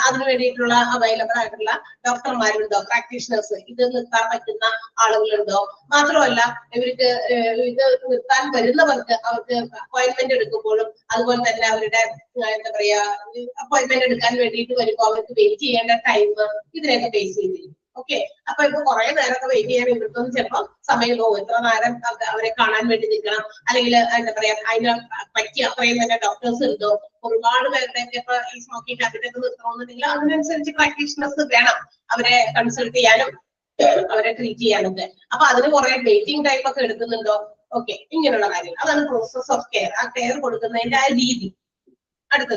അതിന് വേണ്ടിയിട്ടുള്ള അവൈലബിൾ ആയിട്ടുള്ള ഡോക്ടർമാരുണ്ടോ, പ്രാക്ടീഷണേഴ്സ്, ഇത് നിർത്താൻ പറ്റുന്ന ആളുകളുണ്ടോ? മാത്രമല്ല ഇവർക്ക് ഇത് നിർത്താൻ വരുന്നവർക്ക് അവർക്ക് അപ്പോയിന്റ്മെന്റ് എടുക്കുമ്പോഴും അതുപോലെ തന്നെ അവരുടെ എന്താ പറയാ അപ്പോയിന്റ്മെന്റ് എടുക്കാൻ വേണ്ടിയിട്ട് വരുമ്പോൾ അവർക്ക് വെയിറ്റ് ചെയ്യേണ്ട ടൈം, ഇതിനെയൊക്കെ ബേസ് ചെയ്തിരിക്കും. ഓക്കെ, അപ്പൊ ഇപ്പൊ കുറെ നേരമൊക്കെ വെയിറ്റ് ചെയ്യാൻ ഇവർക്കൊന്നും ചിലപ്പോൾ സമയം പോകും. എത്ര നേരം അവരെ കാണാൻ വേണ്ടി നിൽക്കണം, അല്ലെങ്കിൽ എന്താ പറയാ അതിന് പറ്റിയ അത്രയും തന്നെ ഡോക്ടേഴ്സ് ഉണ്ടോ? ഒരുപാട് പേരുടെ ഇപ്പൊ ഈ സ്മോക്കിംഗ് ഹാബിറ്റ് ഒക്കെ നിർത്തണമെന്നുണ്ടെങ്കിൽ അതിനനുസരിച്ച് പ്രാക്ടീഷണേഴ്സ് വേണം അവരെ കൺസൾട്ട് ചെയ്യാനും അവരെ ട്രീറ്റ് ചെയ്യാനൊക്കെ. അപ്പൊ അതിന് കുറെ വെയിറ്റിംഗ് ടൈം ഒക്കെ എടുക്കുന്നുണ്ടോ? ഓക്കെ, ഇങ്ങനെയുള്ള കാര്യങ്ങൾ, അതാണ് പ്രോസസ് ഓഫ് കെയർ. ആ കെയർ കൊടുക്കുന്നതിന്റെ ആ രീതി. അടുത്ത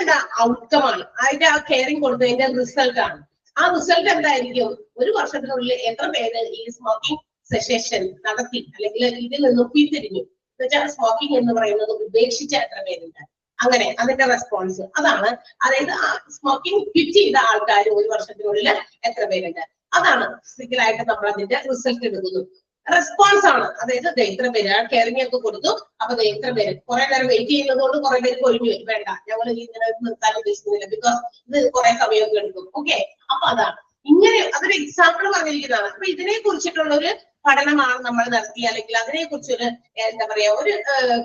എന്താ? ഔട്ട്കം ആണ്. അതിന്റെ ആ കെയറിങ് കൊടുത്തതിന്റെ റിസൾട്ട് ആണ്. ആ റിസൾട്ട് എന്തായിരിക്കും? ഒരു വർഷത്തിനുള്ളിൽ എത്ര പേര് ഈ സ്മോക്കിംഗ് സെസേഷൻ നടത്തി, അല്ലെങ്കിൽ ഇതിൽ നിന്ന് പിന്തിരിഞ്ഞു, എന്നുവെച്ചാൽ സ്മോക്കിംഗ് എന്ന് പറയുന്നത് ഉപേക്ഷിച്ച എത്ര പേരുണ്ട്, അങ്ങനെ അതിന്റെ റെസ്പോൺസ് അതാണ്. അതായത് ആ സ്മോക്കിംഗ് ക്വിറ്റ് ചെയ്ത ആൾക്കാർ ഒരു വർഷത്തിനുള്ളിൽ എത്ര പേരുണ്ട്, അതാണ് ഫിസിക്കലായിട്ട് നമ്മൾ അതിന്റെ റിസൾട്ട് എടുക്കുന്നു. റെസ്പോൺസ് ആണ്. അതായത് ഇത്ര പേര് കെയറിംഗ് ഒക്കെ കൊടുത്തു, അപ്പൊ ഇത്ര പേര് കുറെ നേരം വെയിറ്റ് ചെയ്യുന്നത് കൊണ്ട് കുറെ പേര് ഒഴിഞ്ഞു വരും, വേണ്ട ഞങ്ങൾ ഇങ്ങനെ നിർത്താൻ ഉദ്ദേശിക്കുന്നില്ല, ബിക്കോസ് ഇത് കുറെ സമയമൊക്കെ എടുക്കും. ഓക്കെ, അപ്പൊ അതാണ് ഇങ്ങനെ അതൊരു എക്സാമ്പിൾ പറഞ്ഞിരിക്കുന്നതാണ്. അപ്പൊ ഇതിനെ കുറിച്ചിട്ടുള്ള ഒരു പഠനമാണ് നമ്മൾ നടത്തി, അല്ലെങ്കിൽ അതിനെ കുറിച്ചൊരു എന്താ പറയാ ഒരു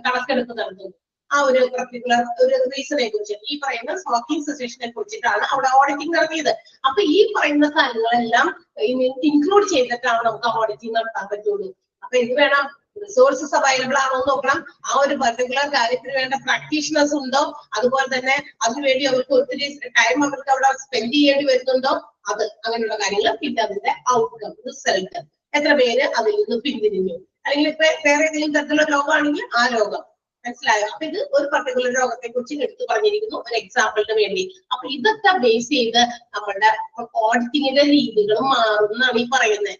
കണക്കെടുപ്പ് നടത്തുന്നു. ആ ഒരു പർട്ടിക്കുലർ ഒരു റീസണെ കുറിച്ച്, ഈ പറയുന്ന സ്മോക്കിംഗ് സെസേഷനെ കുറിച്ചിട്ടാണ് അവിടെ ഓഡിറ്റിംഗ് നടത്തിയത്. അപ്പൊ ഈ പറയുന്ന കാര്യങ്ങളെല്ലാം ഇൻക്ലൂഡ് ചെയ്തിട്ടാണ് നമുക്ക് ഓഡിറ്റിംഗ് നടത്താൻ പറ്റുള്ളൂ. അപ്പൊ ഇത് വേണം, റിസോഴ്സസ് അവൈലബിൾ ആണോ എന്ന് നോക്കണം, ആ ഒരു പർട്ടിക്കുലർ കാര്യത്തിന് വേണ്ട പ്രാക്ടീഷണേഴ്സ് ഉണ്ടോ, അതുപോലെ തന്നെ അതിനുവേണ്ടി അവർക്ക് ഒത്തിരി ടൈം അവർക്ക് അവിടെ സ്പെൻഡ് ചെയ്യേണ്ടി വരുന്നുണ്ടോ, അത് അങ്ങനെയുള്ള കാര്യങ്ങൾ. പിന്നെ അതിന്റെ ഔട്ട്കം, റിസൾട്ട്, എത്ര പേര് അതിൽ നിന്ന് പിന്തിരിഞ്ഞു, അല്ലെങ്കിൽ ഇപ്പൊ വേറെ ഏതെങ്കിലും തരത്തിലുള്ള രോഗമാണെങ്കിൽ ആ രോഗം, മനസ്സിലായോ? അപ്പൊ ഇത് ഒരു പർട്ടിക്കുലർ രോഗത്തെ കുറിച്ച് എടുത്തു പറഞ്ഞിരിക്കുന്നു ഒരു എക്സാമ്പിളിന് വേണ്ടി. അപ്പൊ ഇതൊക്കെ ബേസ് ചെയ്ത് നമ്മളുടെ ഓഡിറ്റിങ്ങിന്റെ രീതികളും മാറും എന്നാണ് ഈ പറയുന്നത്.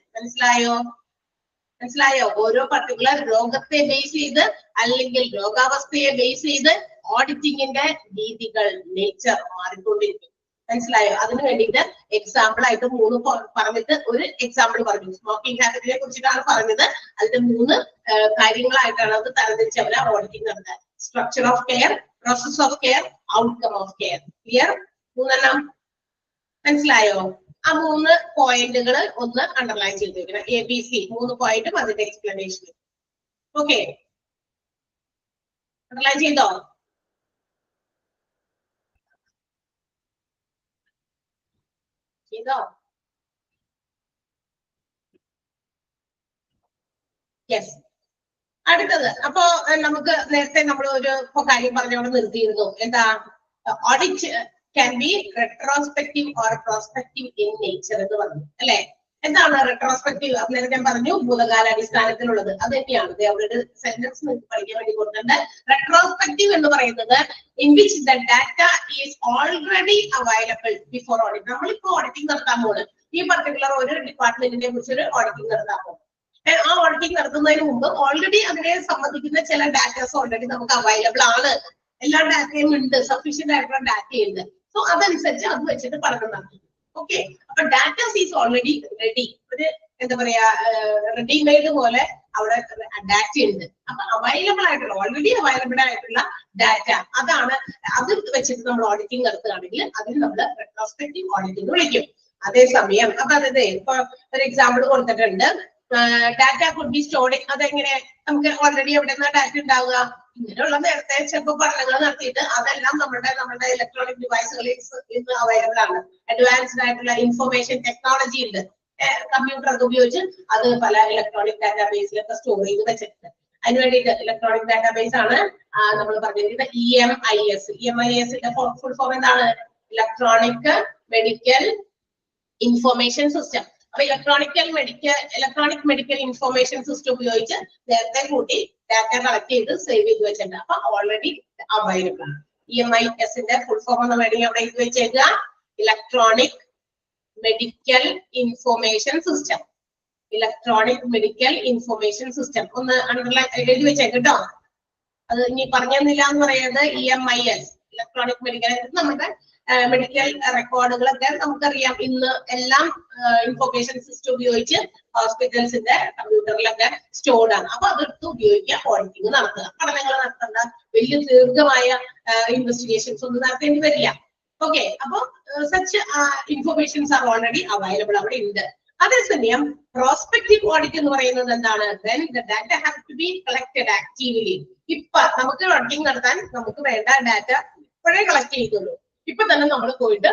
മനസ്സിലായോ? ഓരോ പർട്ടിക്കുലർ രോഗത്തെ ബേസ് ചെയ്ത് അല്ലെങ്കിൽ രോഗാവസ്ഥയെ ബേസ് ചെയ്ത് ഓഡിറ്റിങ്ങിന്റെ രീതികൾ, നേച്ചർ മാറിക്കൊണ്ടിരിക്കും. മനസ്സിലായോ? അതിന് വേണ്ടിയിട്ട് എക്സാമ്പിൾ ആയിട്ട് 3 പറഞ്ഞിട്ട് ഒരു എക്സാമ്പിൾ പറഞ്ഞു. സ്മോക്കിംഗ് ഹാബിറ്റിനെ കുറിച്ചിട്ടാണ് പറഞ്ഞത്. അതിന്റെ 3 കാര്യങ്ങളായിട്ടാണ് അത് തരംതിരിച്ച് അവർ ഓഡിറ്റിംഗ് നടത്തുക. Structure of care, process of care, outcome of care. Clear? 3 മനസ്സിലായോ? ആ 3 പോയിന്റുകൾ ഒന്ന് അണ്ടർലൈൻ ചെയ്തിരിക്കണം. ABC 3 പോയിന്റും അതിന്റെ എക്സ്പ്ലനേഷൻ. ഓക്കെ, അണ്ടർലൈൻ ചെയ്തോ? യെസ്. അടുത്തത്, അപ്പോ നമുക്ക് നേരത്തെ നമ്മൾ ഒരു കാര്യം പറഞ്ഞുകൊണ്ട് നിർത്തിയിരുന്നു. എന്താ? Audit can be retrospective or prospective in nature എന്ന് പറഞ്ഞു, അല്ലെ? എന്താണ് റെട്രോസ്പെക്റ്റീവ്? നേരത്തെ ഞാൻ പറഞ്ഞു ഭൂതകാല അടിസ്ഥാനത്തിലുള്ളത്. അത് തന്നെയാണ് അവരുടെ സെന്റൻസ് പഠിക്കാൻ വേണ്ടി കൊടുത്തിട്ടുണ്ട്. റെട്രോസ്പെക്റ്റീവ് എന്ന് പറയുന്നത് in which the data is already available before audit. നമ്മളിപ്പോ ഓഡിറ്റിംഗ് നടത്താൻ പോകുന്നത് ഈ പർട്ടിക്കുലർ ഒരു ഡിപ്പാർട്ട്മെന്റിനെ കുറിച്ച് ഒരു ഓഡിറ്റിംഗ് നടത്താൻ പോകും. ആ ഓഡിറ്റിംഗ് നടത്തുന്നതിന് മുമ്പ് ഓൾറെഡി അതിനെ സംബന്ധിക്കുന്ന ചില ഡാറ്റാസ് ഓൾറെഡി നമുക്ക് അവൈലബിൾ ആണ്. എല്ലാ ഡാറ്റയും ഉണ്ട്, സഫീഷ്യന്റ് ആയിട്ടുള്ള ഡാറ്റയുണ്ട്. സോ അതനുസരിച്ച് അത് വെച്ചിട്ട് പഠനം നടത്തും. ഓക്കെ, അപ്പൊ ഡാറ്റാസ് ഈസ് ഓൾറെഡി റെഡി. ഒരു എന്താ പറയാ റെഡിമെയ്ഡ് പോലെ അവിടെ ഡാറ്റ ഉണ്ട്. അപ്പൊ അവൈലബിൾ ആയിട്ടുള്ള ഓൾറെഡി അവൈലബിൾ ആയിട്ടുള്ള ഡാറ്റ, അതാണ് അത് വെച്ചിട്ട് നമ്മൾ ഓഡിറ്റിംഗ് നടത്തുകയാണെങ്കിൽ അതിന് നമ്മൾ റെട്രോസ്പെക്റ്റീവ് ഓഡിറ്റിംഗ് വിളിക്കും. അതേസമയം അപ്പൊ അതായത് ഇപ്പൊ ഒരു എക്സാമ്പിൾ കൊടുത്തിട്ടുണ്ട്, ഡാറ്റ കുഡ് ബി സ്റ്റോർഡ്. അതെങ്ങനെ നമുക്ക് ഓൾറെഡി എവിടെ നിന്നാ ഡാറ്റ ഉണ്ടാവുക? ഇങ്ങനെയുള്ള നേരത്തെ ചിലപ്പോൾ പഠനങ്ങൾ നടത്തിയിട്ട് അതെല്ലാം നമ്മുടെ ഇലക്ട്രോണിക് ഡിവൈസുകളിൽ ഇന്ന് അവൈലബിൾ ആണ്. അഡ്വാൻസ്ഡ് ആയിട്ടുള്ള ഇൻഫർമേഷൻ ടെക്നോളജി ഉണ്ട്. കമ്പ്യൂട്ടർ ഒക്കെ ഉപയോഗിച്ച് അത് പല ഇലക്ട്രോണിക് ഡാറ്റാബേസിലൊക്കെ സ്റ്റോർ ചെയ്ത് വെച്ചിട്ടുണ്ട്. അതിന് വേണ്ടിയിട്ട് ഇലക്ട്രോണിക് ഡാറ്റാബേസ് ആണ് നമ്മൾ പറഞ്ഞിരിക്കുന്നത് EMIS. EMISന്റെ ഫുൾ ഫോം എന്താണ്? Electronic medical information system. അപ്പൊ ഇലക്ട്രോണിക് മെഡിക്കൽ ഇൻഫർമേഷൻ സിസ്റ്റം ഉപയോഗിച്ച് നേരത്തെ കൂട്ടി ഡാറ്റ കളക്ട് ചെയ്ത് സേവ് ചെയ്ത് വെച്ചിട്ടുണ്ട്. അപ്പൊ ഓൾറെഡി അവൈലബിൾ ആണ്. EMISന്റെ ഫുൾ ഫോം എന്ന് വേണമെങ്കിൽ അവിടെ ഇത് വെച്ചേക്കുക, electronic medical information system. Electronic medical information system ഒന്ന് അണ്ടർലൈൻ എഴുതി വെച്ചേക്ക് കേട്ടോ. അത് ഇനി പറഞ്ഞില്ല എന്ന് പറയുന്നത് EMIS ഇലക്ട്രോണിക് മെഡിക്കൽ. നമ്മുടെ മെഡിക്കൽ റെക്കോർഡുകളൊക്കെ നമുക്കറിയാം ഇന്ന് എല്ലാം ഇൻഫർമേഷൻ സിസ്റ്റം ഉപയോഗിച്ച് ഹോസ്പിറ്റൽസിന്റെ കമ്പ്യൂട്ടറിലൊക്കെ സ്റ്റോർഡ് ആണ്. അപ്പൊ അതെടുത്ത് ഉപയോഗിക്കുക, ഓഡിറ്റിംഗ് നടത്തുക. പഠനങ്ങൾ നടത്തേണ്ട വലിയ ദീർഘമായ ഇൻവെസ്റ്റിഗേഷൻസ് ഒന്നും നടത്തേണ്ടി വരില്ല. ഓക്കെ, അപ്പൊ such informations are already available അവിടെ ഉണ്ട്. അതേസമയം പ്രോസ്പെക്റ്റീവ് ഓഡിറ്റ് എന്ന് പറയുന്നത് എന്താണ്? then the data have to be collected actively. ഇപ്പൊ നമുക്ക് ഓഡിറ്റിംഗ് നടത്താൻ നമുക്ക് വേണ്ട ഡാറ്റ ഇപ്പോഴേ കളക്ട് ചെയ്യുന്നുള്ളൂ. ഇപ്പൊ തന്നെ നമ്മൾ പോയിട്ട്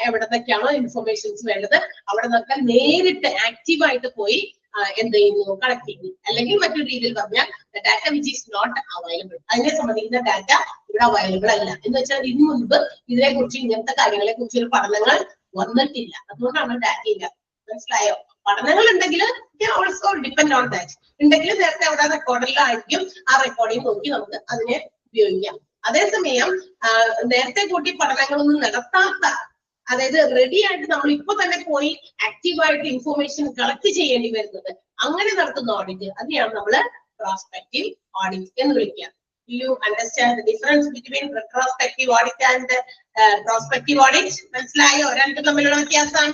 എവിടെ നിന്നൊക്കെയാണോ ഇൻഫർമേഷൻസ് വേണ്ടത് അവിടെ നിന്നൊക്കെ നേരിട്ട് ആക്റ്റീവായിട്ട് പോയി എന്ത് ചെയ്യുന്നു? കളക്ട് ചെയ്യുന്നു. അല്ലെങ്കിൽ മറ്റൊരു രീതിയിൽ പറഞ്ഞാൽ data which is not available, അതിനെ സംബന്ധിക്കുന്ന ഡാറ്റ ഇവിടെ അവൈലബിൾ അല്ല എന്ന് വെച്ചാൽ ഇതിനു മുൻപ് ഇതിനെ കുറിച്ച് ഇങ്ങനത്തെ കാര്യങ്ങളെ കുറിച്ച് ഒരു പഠനങ്ങൾ വന്നിട്ടില്ല, അതുകൊണ്ടാണ് ഡാറ്റ ഇല്ല. മനസ്സിലായോ? പഠനങ്ങൾ ഉണ്ടെങ്കിൽ ഓൾസോ ഡിപ്പെൻഡ് ഓൺ ദാറ്റ്. ഉണ്ടെങ്കിൽ നേരത്തെ അവിടെ റെക്കോർഡിലായിരിക്കും, ആ റെക്കോർഡിങ് നോക്കി നമുക്ക് അതിനെ ഉപയോഗിക്കാം. അതേസമയം നേരത്തെ കൂട്ടി പഠനങ്ങളൊന്നും നടത്താത്ത, അതായത് റെഡി ആയിട്ട് നമ്മൾ ഇപ്പൊ തന്നെ പോയി ആക്റ്റീവായിട്ട് ഇൻഫർമേഷൻ കളക്ട് ചെയ്യേണ്ടി വരുന്നത്, അങ്ങനെ നടത്തുന്ന ഓഡിറ്റ് അതിനെയാണ് നമ്മൾ പ്രോസ്പെക്റ്റീവ് ഓഡിറ്റ് എന്ന് വിളിക്കുക. You understand the difference between retrospective audit and prospective audit? മനസ്സിലായോ? രണ്ടും തമ്മിലുള്ള വ്യത്യാസം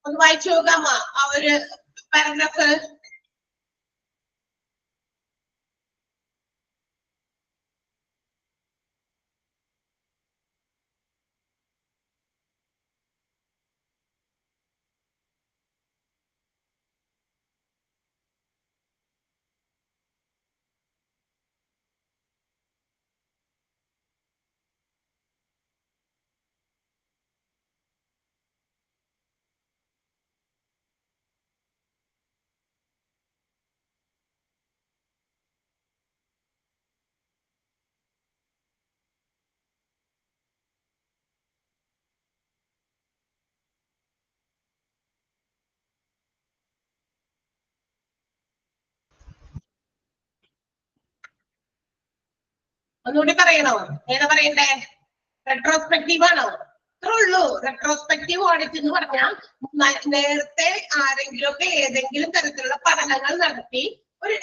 ഒന്ന് വായിച്ചു നോക്കാമോ ആ ഒരു പാരഗ്രാഫ്? ഒന്നുകൂടി പറയണോ? ഏതാ പറയണ്ടേ? റെട്രോസ്പെക്റ്റീവ് ആണോ? അത്രേ ഉള്ളൂ. റെട്രോസ്പെക്റ്റീവ് ഓഡിറ്റ് എന്ന് പറഞ്ഞാൽ നേരത്തെ ആരെങ്കിലും ഒക്കെ ഏതെങ്കിലും തരത്തിലുള്ള പഠനങ്ങൾ നടത്തി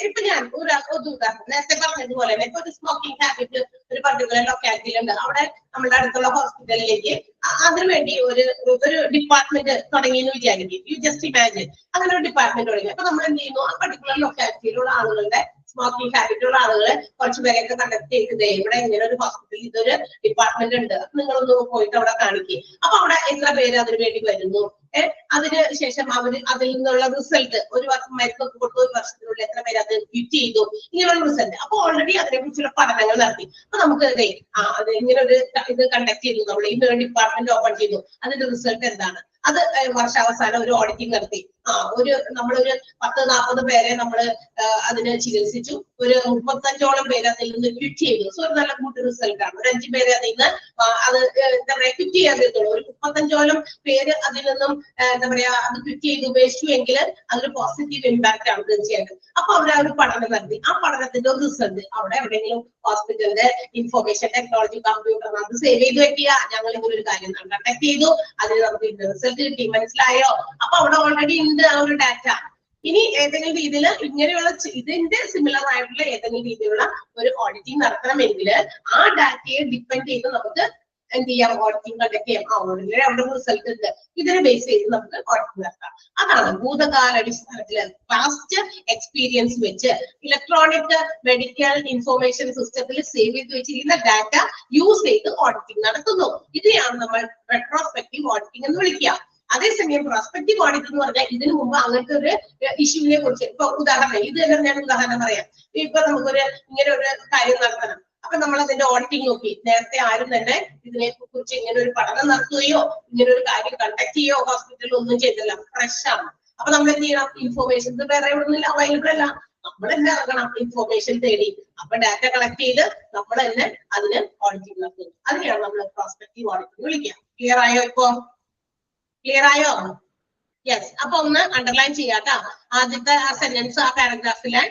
ഇപ്പൊ ഞാൻ ഒരു ഉദാഹരണം നേരത്തെ പറഞ്ഞതുപോലെ തന്നെ ഇപ്പൊ ഒരു സ്മോക്കിംഗ് ഹാബിറ്റ് ഒരു പർട്ടിക്കുലർ ലൊക്കാലിറ്റിയിലുണ്ട്. അവിടെ നമ്മുടെ അടുത്തുള്ള ഹോസ്പിറ്റലിലേക്ക് അതിനുവേണ്ടി ഒരു ഡിപ്പാർട്ട്മെന്റ് തുടങ്ങി എന്ന് വിചാരിക്കും. യു ജസ്റ്റ് ഇമാജിൻ അങ്ങനെ ഒരു ഡിപ്പാർട്ട്മെന്റ് തുടങ്ങി. അപ്പൊ നമ്മൾ എന്ത് ചെയ്യുന്നു? ആ പർട്ടിക്കുലർ ലൊക്കാലിറ്റിയിലുള്ള ആളുകളുടെ സ്മോക്കിംഗ് ഹാബിറ്റുള്ള ആളുകളെ കുറച്ച് പേരെയൊക്കെ കണ്ടക്ട് ചെയ്തേ ഇവിടെ ഇങ്ങനെ ഒരു ഹോസ്പിറ്റലിൽ ഇതൊരു ഡിപ്പാർട്ട്മെന്റ് ഉണ്ട്, നിങ്ങളൊന്ന് പോയിട്ട് അവിടെ കാണിക്കുക. അപ്പൊ അവിടെ എത്ര പേര് അതിനു വേണ്ടി വരുന്നു, അതിന് ശേഷം അവര് അതിൽ നിന്നുള്ള റിസൾട്ട് ഒരു വർഷം മരുന്നൊക്കെ കൊടുത്ത് ഒരു വർഷത്തിനുള്ളിൽ എത്ര പേര് അത് ക്വിറ്റ് ചെയ്തു, ഇങ്ങനെയുള്ള റിസൾട്ട്. അപ്പൊ ഓൾറെഡി അതിനെ കുറിച്ചുള്ള പഠനങ്ങൾ നടത്തി. അപ്പൊ നമുക്ക് അത് ഇങ്ങനെ ഒരു ഇത് കണ്ടക്ട് ചെയ്തു, നമ്മൾ ഇന്നൊരു ഡിപ്പാർട്ട്മെന്റ് ഓപ്പൺ ചെയ്തു, അതിന്റെ റിസൾട്ട് എന്താണ്? അത് വർഷാവസാനം ഒരു ഓഡിറ്റിംഗ് നടത്തി. നമ്മളൊരു 10-40 പേരെ നമ്മൾ അതിന് ചികിത്സിച്ചു, ഒരു 35ഓളം പേര് അതിൽ നിന്ന് ക്വിറ്റ് ചെയ്തു. സോ ഒരു നല്ല ഗുഡ് റിസൾട്ട് ആണ്. ഒരു 5 പേര് അതിൽ നിന്ന് അത് എന്താ പറയാ ക്വിറ്റ് ചെയ്യാൻ പറ്റുള്ളൂ. ഒരു 35ഓളം പേര് അതിൽ നിന്നും എന്താ പറയാ അത് ക്വിറ്റ് ചെയ്ത് ഉപേക്ഷിച്ചു എങ്കിൽ അതൊരു പോസിറ്റീവ് ഇമ്പാക്ട് ആണ് തീർച്ചയായിട്ടും. അപ്പൊ അവിടെ ഒരു പഠനം നടത്തി. ആ പഠനത്തിന്റെ ഒരു റിസൾട്ട് അവിടെ എവിടെയെങ്കിലും ഹോസ്പിറ്റലിന്റെ ഇൻഫർമേഷൻ ടെക്നോളജി കമ്പ്യൂട്ടർ അത് സേവ് ചെയ്ത് വെക്കുക. ഞങ്ങൾ ഇങ്ങനെ ഒരു കാര്യം കണ്ടക്ട് ചെയ്തു, അതിന് നമുക്ക് ഇതിന്റെ റിസൾട്ട് കിട്ടി, മനസ്സിലായോ? അപ്പൊ അവിടെ ഓൾറെഡി ഉണ്ട് ആ ഒരു ഡാറ്റ. ഇനി ഏതെങ്കിലും രീതിയിൽ ഇങ്ങനെയുള്ള ഇതിന്റെ സിമിലർ ആയിട്ടുള്ള ഏതെങ്കിലും രീതിയിലുള്ള ഒരു ഓഡിറ്റിംഗ് നടത്തണമെങ്കിൽ ആ ഡാറ്റയെ ഡിപ്പെൻഡ് ചെയ്ത് നമുക്ക് എന്ത് ചെയ്യാം? ഓഡിറ്റിംഗ് കണ്ടക്ട് ചെയ്യാം. ഓൾറെഡി അവിടെ റിസൾട്ട് ഉണ്ട്, ഇതിനെ ബേസ് ചെയ്ത് നമുക്ക് ഓഡിറ്റിംഗ് നടത്താം. അതാണ് ഭൂതകാലാടിസ്ഥാനത്തില് പാസ്റ്റ് എക്സ്പീരിയൻസ് വെച്ച് ഇലക്ട്രോണിക് മെഡിക്കൽ ഇൻഫർമേഷൻ സിസ്റ്റത്തിൽ സേവ് ചെയ്ത് വെച്ചിരിക്കുന്ന ഡാറ്റ യൂസ് ചെയ്ത് ഓഡിറ്റിംഗ് നടത്തുന്നു. ഇതിനെയാണ് നമ്മൾ റെട്രോസ്പെക്റ്റീവ് ഓഡിറ്റിംഗ് എന്ന് വിളിക്കുക. അതേസമയം പ്രോസ്പെക്റ്റീവ് ഓഡിറ്റ് എന്ന് പറഞ്ഞാൽ ഇതിനു മുമ്പ് അങ്ങനത്തെ ഒരു ഇഷ്യൂവിനെ കുറിച്ച് ഇപ്പൊ ഉദാഹരണം ഇത് തന്നെ ഞാൻ ഉദാഹരണം പറയാം. ഇപ്പൊ നമുക്കൊരു ഇങ്ങനെ ഒരു കാര്യം നടത്തണം. അപ്പൊ നമ്മൾ അതിന്റെ ഓഡിറ്റിംഗ് നോക്കി. നേരത്തെ ആരും തന്നെ ഇതിനെ കുറിച്ച് ഇങ്ങനെ ഒരു പഠനം നടത്തുകയോ ഇങ്ങനെ ഒരു കാര്യം കണ്ടക്ട് ചെയ്യോ ഹോസ്പിറ്റലിൽ ഒന്നും ചെയ്തില്ല, ഫ്രഷ് ആണ്. അപ്പൊ നമ്മൾ എന്ത് ചെയ്യണം? ഇൻഫോർമേഷൻസ് വേറെ എവിടെന്നില്ല അവൈലബിൾ അല്ല, നമ്മൾ തന്നെ ഇറങ്ങണം ഇൻഫോർമേഷൻ തേടി. അപ്പൊ ഡാറ്റ കളക്ട് ചെയ്ത് നമ്മൾ തന്നെ അതിന് ഓഡിറ്റിംഗ് നടത്തുന്നു. അതിനെയാണ് നമ്മൾ പ്രോസ്പെക്റ്റീവ് ഓഡിറ്റിംഗ് വിളിക്കുക. ക്ലിയർ ആയോ? ഇപ്പൊ ക്ലിയർ ആയോ? യെസ്. അപ്പൊ ഒന്ന് അണ്ടർലൈൻ ചെയ്യാട്ടോ. ആദ്യത്തെ ആ സെന്റൻസ് ആ പാരഗ്രാഫിലെ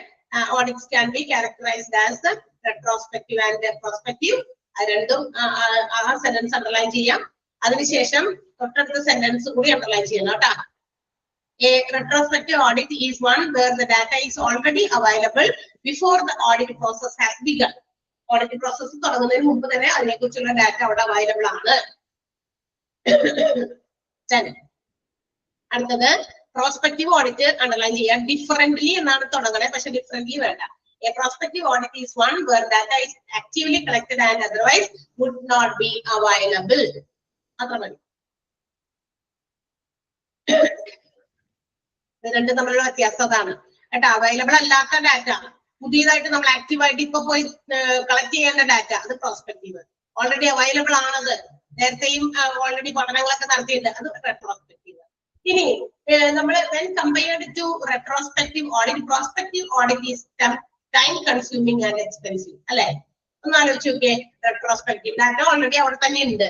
audits can be characterised as retrospective and prospective. രണ്ടും ആ സെന്റൻസ് അണ്ടർലൈൻ ചെയ്യാം. അതിനുശേഷം തൊട്ടടുത്ത സെന്റൻസ് കൂടി അണ്ടർലൈൻ ചെയ്യണം കേട്ടോ. A retrospective audit is one where the data is already available before the audit process has begun. Audit process തുടങ്ങുന്നതിന് മുമ്പ് തന്നെ അതിനെക്കുറിച്ചുള്ള ഡാറ്റ അവിടെ അവൈലബിൾ ആണ്. അടുത്തത് പ്രോസ്പെക്റ്റീവ് ഓഡിറ്റ് അണ്ടർലൈൻ ചെയ്യാം. ഡിഫറently എന്നാണ് തുടങ്ങണേ, പക്ഷെ ഡിഫറently വേണ്ട. A prospective audit is one where data is actively collected and otherwise would not be available. അത്ര മതി. രണ്ടും തമ്മിലുള്ള വ്യത്യാസം അതാണ് കേട്ടോ. അവൈലബിൾ അല്ലാത്ത ഡാറ്റ, പുതിയതായിട്ട് നമ്മൾ ആക്റ്റീവായിട്ട് ഇപ്പൊ പോയി കളക്ട് ചെയ്യേണ്ട ഡാറ്റ, അത് പ്രോസ്പെക്റ്റീവ്. ഓൾറെഡി അവൈലബിൾ ആണത്, നേരത്തെയും ഓൾറെഡി പഠനങ്ങളൊക്കെ നടത്തിയിട്ടുണ്ട്, അത് റെട്രോസ്പെക്റ്റീവ്. ഇനി നമ്മൾ when compared to retrospective audit, prospective audit is time consuming and expensive അല്ലെ? ഒന്ന് ആലോചിച്ച് നോക്കിയേ. റെട്രോസ്പെക്റ്റീവ് ഡാറ്റ ഓൾറെഡി അവിടെ തന്നെ ഉണ്ട്,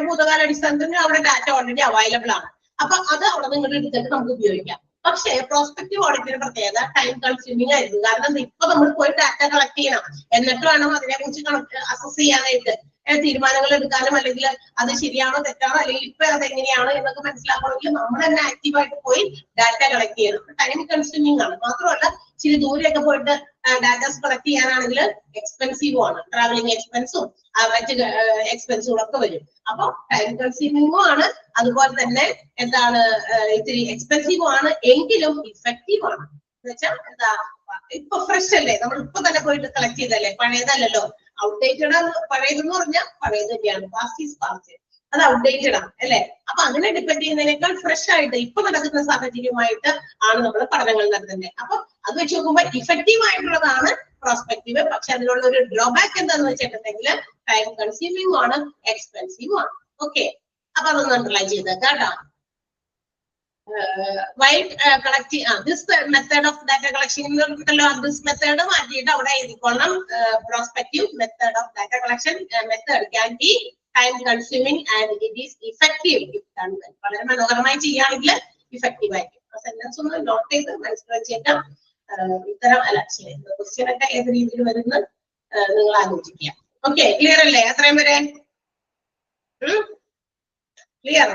ഭൂതകാല അടിസ്ഥാനത്തിന് അവിടെ ഡാറ്റ ഓൾറെഡി അവൈലബിൾ ആണ്. അപ്പൊ അത് അവിടെ നിങ്ങൾ എടുത്തിട്ട് നമുക്ക് ഉപയോഗിക്കാം. പക്ഷേ പ്രോസ്പെക്റ്റീവ് ഓഡിറ്റിന്റെ പ്രത്യേകത ടൈം കൺസ്യൂമിങ് ആയിരുന്നു. കാരണം ഇപ്പൊ നമ്മൾ പോയി ഡാറ്റ കളക്ട് ചെയ്യണം, എന്നിട്ട് വേണം അതിനെ കുറിച്ച് അസസ് ചെയ്യാനായിട്ട്, തീരുമാനങ്ങൾ എടുക്കാനും അല്ലെങ്കിൽ അത് ശരിയാണോ തെറ്റാണോ അല്ലെങ്കിൽ ഇപ്പൊ അതെങ്ങനെയാണ് എന്നൊക്കെ മനസ്സിലാക്കണമെങ്കിൽ നമ്മൾ തന്നെ ആക്റ്റീവായിട്ട് പോയി ഡാറ്റ കളക്ട് ചെയ്യണം. ടൈം കൺസ്യൂമിങ് ആണ്. മാത്രമല്ല ഇച്ചിരി ദൂരെയൊക്കെ പോയിട്ട് ഡാറ്റാസ് കളക്ട് ചെയ്യാനാണെങ്കിൽ എക്സ്പെൻസീവും ആണ്. ട്രാവലിംഗ് എക്സ്പെൻസും മറ്റ് എക്സ്പെൻസുകളൊക്കെ വരും. അപ്പൊ ടൈം കൺസ്യൂമിങ്ങും ആണ്, അതുപോലെ തന്നെ എന്താണ് ഇത്തിരി എക്സ്പെൻസീവും ആണ്, എങ്കിലും ഇഫക്റ്റീവ് ആണ്. എന്ന് വെച്ചാൽ എന്താ, ഇപ്പൊ ഫ്രഷ് അല്ലേ, നമ്മൾ ഇപ്പൊ തന്നെ പോയിട്ട് കളക്ട് ചെയ്തല്ലേ, പഴയതല്ലല്ലോ. ഔട്ട്ഡേറ്റഡ് പഴയതെന്ന് പറഞ്ഞാൽ പഴയത് തന്നെയാണ്, പാസ്റ്റ് ഈസ് പാസ്റ്റ്, അത് ഔട്ട്ഡേറ്റഡ് ആണ് അല്ലെ? അപ്പൊ അതിനെ ഡിപ്പെൻഡ് ചെയ്യുന്നതിനേക്കാൾ ഫ്രഷ് ആയിട്ട് ഇപ്പൊ നടക്കുന്ന സാഹചര്യമായിട്ട് ആണ് നമ്മൾ പഠനങ്ങൾ നടത്തുന്നത്. അപ്പൊ അത് വെച്ച് നോക്കുമ്പോൾ ഇഫക്റ്റീവ് ആയിട്ടുള്ളതാണ് പ്രോസ്പെക്റ്റീവ്. പക്ഷെ അതിനുള്ള ഒരു ഡ്രോബാക്ക് എന്താന്ന് വെച്ചിട്ടുണ്ടെങ്കിൽ ടൈം കൺസ്യൂമിംഗ് ആണ്, എക്സ്പെൻസീവ് ആണ്. ഓക്കെ, അപ്പൊ അതൊന്ന് അണ്ടർലൈൻ ചെയ്തേക്കാം കേട്ടോ. while collecting this method of data collection this method മാറ്റിയിട്ട് അവിടെ എഴുതിക്കൊള്ളണം. prospective method of data collection method can be time consuming and it is effective if done well. വളരെ മനോഹരമായി ചെയ്യുകയാണെങ്കിൽ ഇഫക്റ്റീവ് ആയിരിക്കും. ആ സെന്റൻസ് ഒന്ന് നോട്ട് ചെയ്ത് മനസ്സിലാക്കിയേക്കാം. ഇത്തരം അല്ല ക്വസ്റ്റ്യൻ ഒക്കെ ഏത് രീതിയിൽ വരുന്ന നിങ്ങൾ ആലോചിക്കുക. ഓക്കെ, ക്ലിയർ അല്ലേ അത്രയും വരെ? ക്ലിയർ?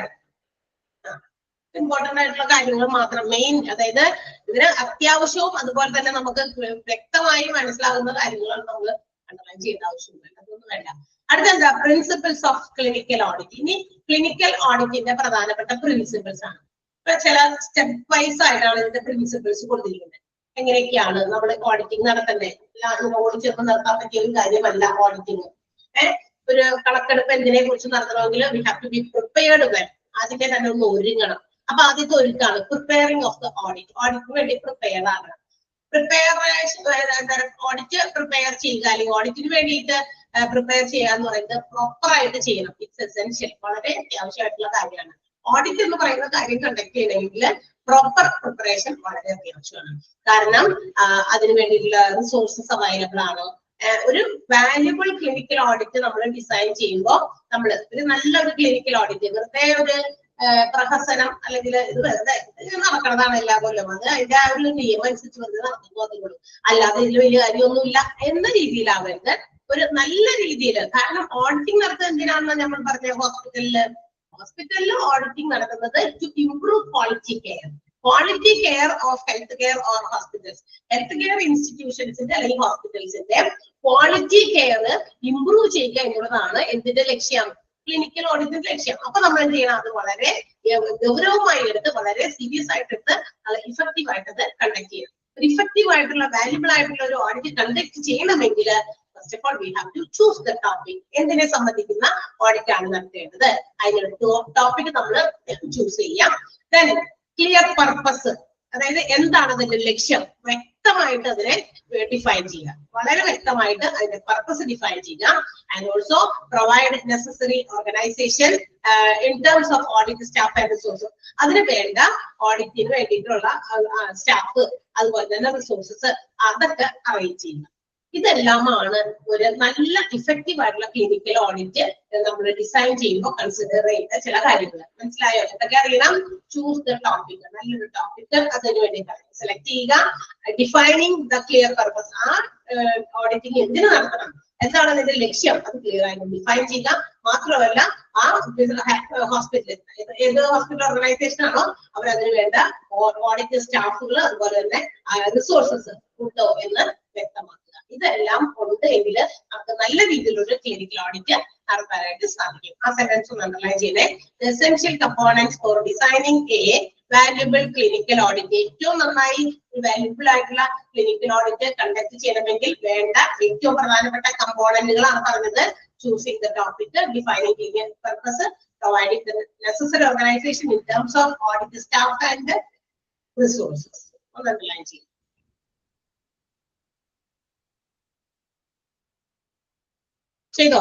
ഇമ്പോർട്ടന്റ് ആയിട്ടുള്ള കാര്യങ്ങൾ മാത്രം, മെയിൻ, അതായത് ഇതിന് അത്യാവശ്യവും അതുപോലെ തന്നെ നമുക്ക് വ്യക്തമായി മനസ്സിലാകുന്ന കാര്യങ്ങളാണ് നമ്മൾ അണ്ടർലൈൻ ചെയ്യേണ്ട ആവശ്യമില്ല, അതൊന്നും വേണ്ട. അടുത്തെന്താ? Principles of clinical audit. ഇനി ക്ലിനിക്കൽ ഓഡിറ്റിന്റെ പ്രധാനപ്പെട്ട പ്രിൻസിപ്പിൾസ് ആണ്. ഇപ്പൊ ചില സ്റ്റെപ്പ് വൈസ് ആയിട്ടാണ് ഇതിന്റെ പ്രിൻസിപ്പിൾസ് കൊടുത്തിരിക്കുന്നത്. എങ്ങനെയൊക്കെയാണ് നമ്മൾ ഓഡിറ്റിംഗ് നടത്തേണ്ടത്? ഓടിച്ചെന്ന് നടത്താൻ പറ്റിയ ഒരു കാര്യമല്ല ഓഡിറ്റിംഗ്. ഒരു കണക്കെടുപ്പ് എന്തിനെ കുറിച്ച് നടത്തണമെങ്കിൽ we have to be prepared well. അതിന്റെ തന്നെ ഒന്ന് ഒരുങ്ങണം. അപ്പൊ ആദ്യത്തെ ഒരുക്കാണ് പ്രിപ്പയറിംഗ് ഓഫ് ദ ഓഡിറ്റ്. ഓഡിറ്റിന് വേണ്ടി പ്രിപ്പയർ ആകണം. ഓഡിറ്റ് പ്രിപ്പയർ ചെയ്യുക അല്ലെങ്കിൽ ഓഡിറ്റിന് വേണ്ടിയിട്ട് പ്രിപ്പയർ ചെയ്യുക എന്ന് പറയുന്നത് പ്രോപ്പർ ആയിട്ട് ചെയ്യണം. ഇറ്റ്സ് എസെൻഷ്യൽ, വളരെ അത്യാവശ്യമായിട്ടുള്ള കാര്യമാണ്. ഓഡിറ്റ് എന്ന് പറയുന്ന കാര്യം കണ്ടക്ട് ചെയ്യണമെങ്കിൽ പ്രോപ്പർ പ്രിപ്പറേഷൻ വളരെ അത്യാവശ്യമാണ്. കാരണം അതിന് വേണ്ടിയിട്ടുള്ള റിസോഴ്സസ് അവൈലബിൾ ആണ്. ഒരു വാല്യുബിൾ ക്ലിനിക്കൽ ഓഡിറ്റ് നമ്മൾ ഡിസൈൻ ചെയ്യുമ്പോൾ നമ്മൾ ഒരു നല്ലൊരു ക്ലിനിക്കൽ ഓഡിറ്റ്, വെറുതെ ഒരു പ്രഹസനം അല്ലെങ്കിൽ ഇത് വെറുതെ നടക്കണതാണ് എല്ലാ കൊല്ലം, അത് അതിന്റെ ആ ഒരു നിയമം അനുസരിച്ച് വെറുതെ നടക്കുന്നു, അല്ലാതെ ഇതിൽ വലിയ കാര്യമൊന്നുമില്ല എന്ന രീതിയിലാവരുത്. ഒരു നല്ല രീതിയിൽ, കാരണം ഓഡിറ്റിംഗ് നടത്തുന്നത് എന്തിനാണെന്ന് നമ്മൾ പറഞ്ഞ ഹോസ്പിറ്റലിൽ ഓഡിറ്റിംഗ് നടത്തുന്നത് to improve quality care. Quality care of health care or hospitals, health care ഇൻസ്റ്റിറ്റ്യൂഷൻസിന്റെ അല്ലെങ്കിൽ ഹോസ്പിറ്റൽസിന്റെ ക്വാളിറ്റി കെയർ ഇംപ്രൂവ് ചെയ്യുക എന്നുള്ളതാണ് എന്തിന്റെ ലക്ഷ്യം? ക്ലിനിക്കൽ ഓഡിറ്റിന്റെ ലക്ഷ്യം. അപ്പൊ നമ്മൾ എന്ത് ചെയ്യണം? അത് വളരെ ഗൗരവമായി എടുത്ത്, വളരെ സീരിയസ് ആയിട്ട് എടുത്ത്, അത് ഇഫക്റ്റീവ് ആയിട്ട് കണ്ടക്ട് ചെയ്യണം. ഒരു ഇഫക്റ്റീവ് ആയിട്ടുള്ള വാല്യുബിൾ ആയിട്ടുള്ള ഒരു ഓഡിറ്റ് കണ്ടക്ട് ചെയ്യണമെങ്കിൽ first of all we have to choose the topic. എന്തിനെ സംബന്ധിക്കുന്ന ഓഡിറ്റ് ആണ് നടത്തേണ്ടത്, അതിനൊരു ടോപ്പിക് നമ്മൾ ചൂസ് ചെയ്യാം. ദെൻ ക്ലിയർ പർപ്പസ്, അതായത് എന്താണ് അതിന്റെ ലക്ഷ്യം, വ്യക്തമായിട്ട് അതിനെ ഡിഫൈൻ ചെയ്യുക. വളരെ വ്യക്തമായിട്ട് അതിന്റെ പർപ്പസ് ഡിഫൈൻ ചെയ്യുക. And also provide necessary organisation in terms of audit staff and resources. അതിന് വേണ്ട ഓഡിറ്റിന് വേണ്ടിയിട്ടുള്ള സ്റ്റാഫ്, അതുപോലെ തന്നെ റിസോഴ്സസ്, അതൊക്കെ അറേഞ്ച് ചെയ്യുക. ഇതെല്ലാമാണ് ഒരു നല്ല ഇഫക്റ്റീവ് ആയിട്ടുള്ള ക്ലിനിക്കൽ ഓഡിറ്റ് നമ്മൾ ഡിസൈൻ ചെയ്യുമ്പോൾ കൺസിഡർ ചെയ്ത ചില കാര്യങ്ങൾ. മനസ്സിലായോ? എന്തൊക്കെ അറിയണം? ചൂസ് ദ ടോപ്പിക്, നല്ലൊരു ടോപ്പിക് അതിന് വേണ്ടി സെലക്ട് ചെയ്യുക. ഡിഫൈനിങ് ദ ക്ലിയർ പർപ്പസ്, ആ ഓഡിറ്റിംഗ് എന്തിനു നടത്തണം, എന്താണ് അതിന്റെ ലക്ഷ്യം, അത് ക്ലിയർ ആയിട്ട് ഡിഫൈൻ ചെയ്യുക. മാത്രമല്ല ആ ഹോസ്പിറ്റൽ, ഏത് ഹോസ്പിറ്റൽ ഓർഗനൈസേഷൻ ആണോ അവരതിന് വേണ്ട ഓഡിറ്റ് സ്റ്റാഫുകൾ, അതുപോലെ തന്നെ റിസോഴ്സസ് ഉണ്ടോ എന്ന് വ്യക്തമാക്കുക. ഇതെല്ലാം ഉണ്ട് എങ്കിൽ നമുക്ക് നല്ല രീതിയിലുള്ള ക്ലിനിക്കൽ ഓഡിറ്റ് നടത്താനായിട്ട് സാധിക്കും. ആ സെന്റൻസ് ഒന്ന് അണ്ടർലൈൻ ചെയ്തേ. Essential components four designing A valuable clinical audit. ഏറ്റവും നന്നായി വാല്യുബിൾ ആയിട്ടുള്ള ക്ലിനിക്കൽ ഓഡിറ്റ് കണ്ടക്ട് ചെയ്യണമെങ്കിൽ വേണ്ട ഏറ്റവും പ്രധാനപ്പെട്ട കമ്പോണന്റുകളാണ് പറഞ്ഞത്. Choosing the topic, defining clinical purpose, providing the necessary organisation in terms of audit staff and resources. ഒന്ന് അണ്ടർലൈൻ ചെയ്യും. ചെയ്തോ?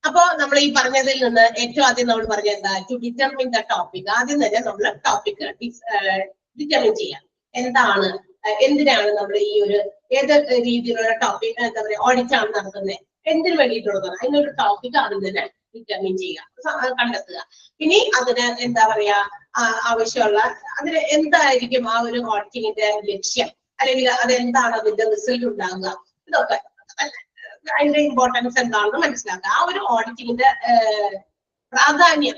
അപ്പോ നമ്മൾ ഈ പറഞ്ഞതിൽ നിന്ന് ഏറ്റവും ആദ്യം നമ്മൾ പറഞ്ഞ എന്താ? To determine the topic. ആദ്യം തന്നെ നമ്മൾ ടോപ്പിക് ഡിറ്റർമിൻ ചെയ്യാം. എന്താണ്, എന്തിനാണ് നമ്മൾ ഈ ഒരു ഏത് രീതിയിലുള്ള ടോപ്പിക് എന്താ പറയുക ഓഡിറ്റ് ആണ് നടത്തുന്നത്, എന്തിനു വേണ്ടിയിട്ടുള്ളതാണ്, അതിനൊരു ടോപ്പിക് ആദ്യം തന്നെ ഡിറ്റർമിൻ ചെയ്യുക, കണ്ടെത്തുക. ഇനി അതിന് എന്താ പറയാ ആവശ്യമുള്ള, അതിന് എന്തായിരിക്കും ആ ഒരു ഓഡിറ്റിങ്ങിന്റെ ലക്ഷ്യം, അല്ലെങ്കിൽ അതെന്താണ് അതിന്റെ റിസൾട്ട് ഉണ്ടാകുക, ഇതൊക്കെ അതിന്റെ ഇമ്പോർട്ടൻസ് എന്താണെന്ന് മനസ്സിലാക്കുക. ആ ഒരു ഓഡിറ്റിങ്ങിന്റെ പ്രാധാന്യം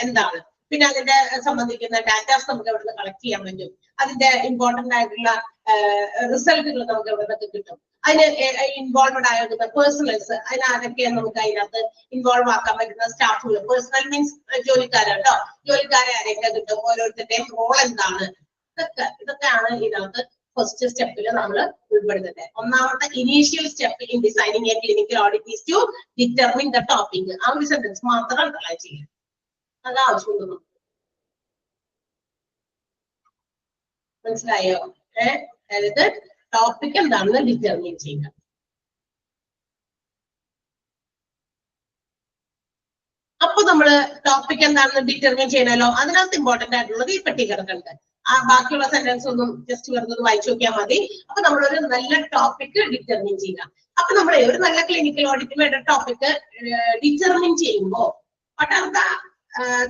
എന്താണ്, പിന്നെ അതിന്റെ സംബന്ധിക്കുന്ന ഡാറ്റാസ് നമുക്ക് എവിടെ നിന്ന് കളക്ട് ചെയ്യാൻ പറ്റും, അതിന്റെ ഇമ്പോർട്ടന്റ് ആയിട്ടുള്ള റിസൾട്ടുകൾ നമുക്ക് എവിടെ നിന്നൊക്കെ കിട്ടും, അതിന് ഇൻവോൾവഡ് ആയിരുന്ന പേഴ്സണൽസ്, അതിനാരൊക്കെ നമുക്ക് അതിനകത്ത് ഇൻവോൾവ് ആക്കാൻ പറ്റുന്ന സ്റ്റാഫുകൾ, പേഴ്സണൽ മീൻസ് ജോലിക്കാരുണ്ടോ, ജോലിക്കാരെ ആരെയൊക്കെ കിട്ടും, ഓരോരുത്തരുടെയും റോൾ എന്താണ്, ഇതൊക്കെയാണ് ഇതിനകത്ത് ഫസ്റ്റ് സ്റ്റെപ്പിൽ നമ്മൾ ഉൾപ്പെടുന്നത്. ഒന്നാമത്തെ initial step in designing a clinical audit is to determine the topic. ആ ഒരു സെന്റൻസ് മാത്രം അപ്ലൈ ചെയ്യാം, അത് ആവശ്യമുള്ളൂ. മനസ്സിലായോ? അതായത് ടോപ്പിക് എന്താണെന്ന് ഡിറ്റർമിൻ ചെയ്യുക. അപ്പൊ നമ്മള് ടോപ്പിക് എന്താണെന്ന് ഡിറ്റർമിൻ ചെയ്യണല്ലോ, അതിനകത്ത് ഇമ്പോർട്ടന്റ് ആയിട്ടുള്ളത് ഈ പെട്ടി കിടക്കുന്നുണ്ട്. ആ ബാക്കിയുള്ള സെന്റൻസ് ഒന്നും ജസ്റ്റ് വെറുതെ വായിച്ചു നോക്കിയാൽ മതി. അപ്പൊ നമ്മളൊരു നല്ല ടോപ്പിക് ഡിറ്റർമിൻ ചെയ്യുക. അപ്പൊ നമ്മൾ ഒരു നല്ല ക്ലിനിക്കൽ ഓഡിറ്റിന് വേണ്ട ടോപ്പിക് ഡിറ്റർമിൻ ചെയ്യുമ്പോൾ what are the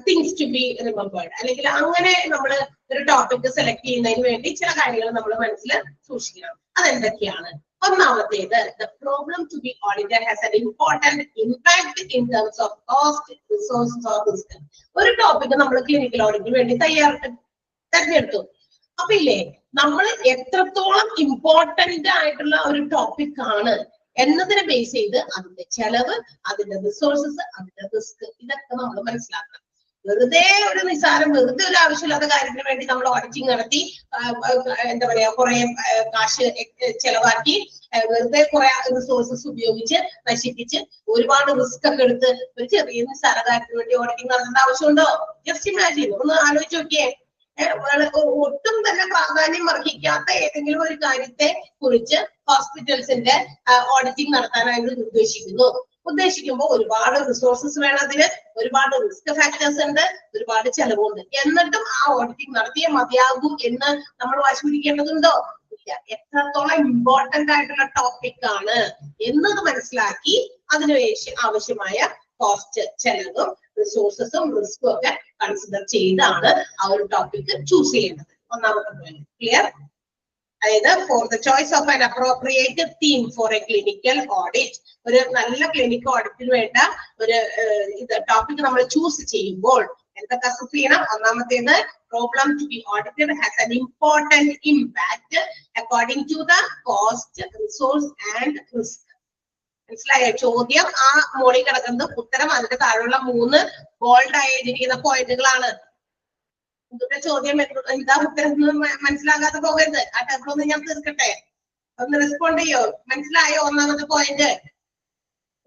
things to be remembered, അല്ലെങ്കിൽ അങ്ങനെ നമ്മൾ ഒരു ടോപ്പിക് സെലക്ട് ചെയ്യുന്നതിന് വേണ്ടി ചില കാര്യങ്ങൾ നമ്മൾ മനസ്സിൽ സൂക്ഷിക്കണം. അതെന്തൊക്കെയാണ്? ഒന്നാമത്തേത്, the problem to be audited has an important impact in terms of cost, resources or risk. ഒരു ടോപ്പിക് നമ്മൾ ക്ലിനിക്കൽ ഓഡിറ്റിന് വേണ്ടി തെരഞ്ഞെടുത്തു. അപ്പൊ ഇല്ലേ, നമ്മൾ എത്രത്തോളം ഇമ്പോർട്ടന്റ് ആയിട്ടുള്ള ഒരു ടോപ്പിക് ആണ് എന്നതിനെ ബേസ് ചെയ്ത് അതിന്റെ ചെലവ്, അതിന്റെ റിസോഴ്സസ്, അതിന്റെ റിസ്ക്, ഇതൊക്കെ നമ്മൾ മനസ്സിലാക്കണം. വെറുതെ ഒരു നിസ്സാരം, വെറുതെ ഒരു ആവശ്യമില്ലാത്ത കാര്യത്തിന് വേണ്ടി നമ്മൾ ഓഡിറ്റിംഗ് നടത്തി എന്താ പറയാ കുറെ കാശ് ചെലവാക്കി വെറുതെ കുറെ റിസോഴ്സസ് ഉപയോഗിച്ച് നശിപ്പിച്ച് ഒരുപാട് റിസ്ക് ഒക്കെ എടുത്ത് ഒരു ചെറിയ നിസ്സാര കാര്യത്തിന് വേണ്ടി ഓഡിറ്റിംഗ് നടത്തേണ്ട ആവശ്യമുണ്ടോ? ജസ്റ്റ് ഇമാജിൻ, ഒന്ന് ആലോചിച്ച് നോക്കിയേ. ഒട്ടും തന്നെ പ്രാധാന്യം അർഹിക്കാത്ത ഏതെങ്കിലും ഒരു കാര്യത്തെ കുറിച്ച് ഹോസ്പിറ്റൽസിന്റെ ഓഡിറ്റിംഗ് നടത്താനായിട്ട് ഉദ്ദേശിക്കുമ്പോൾ ഒരുപാട് റിസോഴ്സസ് വേണം, അതിന് ഒരുപാട് റിസ്ക് ഫാക്ടേഴ്സ് ഉണ്ട്, ഒരുപാട് ചെലവുണ്ട്. എന്നിട്ടും ആ ഓഡിറ്റിംഗ് നടത്തിയേ മതിയാകൂ എന്ന് നമ്മൾ വാശി പിടിക്കേണ്ടതുണ്ടോ? ഇല്ല. എത്രത്തോളം ഇമ്പോർട്ടന്റ് ആയിട്ടുള്ള ടോപ്പിക് ആണ് എന്നത് മനസ്സിലാക്കി അതിന് ആവശ്യമായ കോസ്റ്റ്, ചെലവും റിസോഴ്സസും റിസ്കും ഒക്കെ കൺസിഡർ ചെയ്താണ് ആ ഒരു ടോപ്പിക് ചൂസ് ചെയ്യുന്നത്. ഒന്നാമത്തെ പോയിന്റ് ക്ലിയർ. അതായത് for the choice of an appropriate theme for A clinical audit, ഒരു നല്ല ക്ലിനിക്കൽ ഓഡിറ്റിന് വേണ്ട ഒരു ടോപ്പിക് നമ്മൾ ചൂസ് ചെയ്യുമ്പോൾ എന്തൊക്കെ അസസ് ചെയ്യണം? ഒന്നാമത്തേത്, problem to be audited has an important impact according to the cost, resource and risk. മനസ്സിലായോ? ചോദ്യം ആ മോളിൽ കിടക്കുന്നത് ഉത്തരം അതിന്റെ താഴെയുള്ള 3 ബോൾഡ് ആയി എഴുതിയിരിക്കുന്ന പോയിന്റുകളാണ്. ഇതിന്റെ ചോദ്യം എന്താ ഉത്തരം മനസ്സിലാകാതെ പോകരുത്. ആ ടേബിൾ ഒന്ന് ഞാൻ തീർക്കട്ടെ, ഒന്ന് റെസ്പോണ്ട് ചെയ്യോ? മനസ്സിലായോ? ഒന്നാമത്തെ പോയിന്റ്,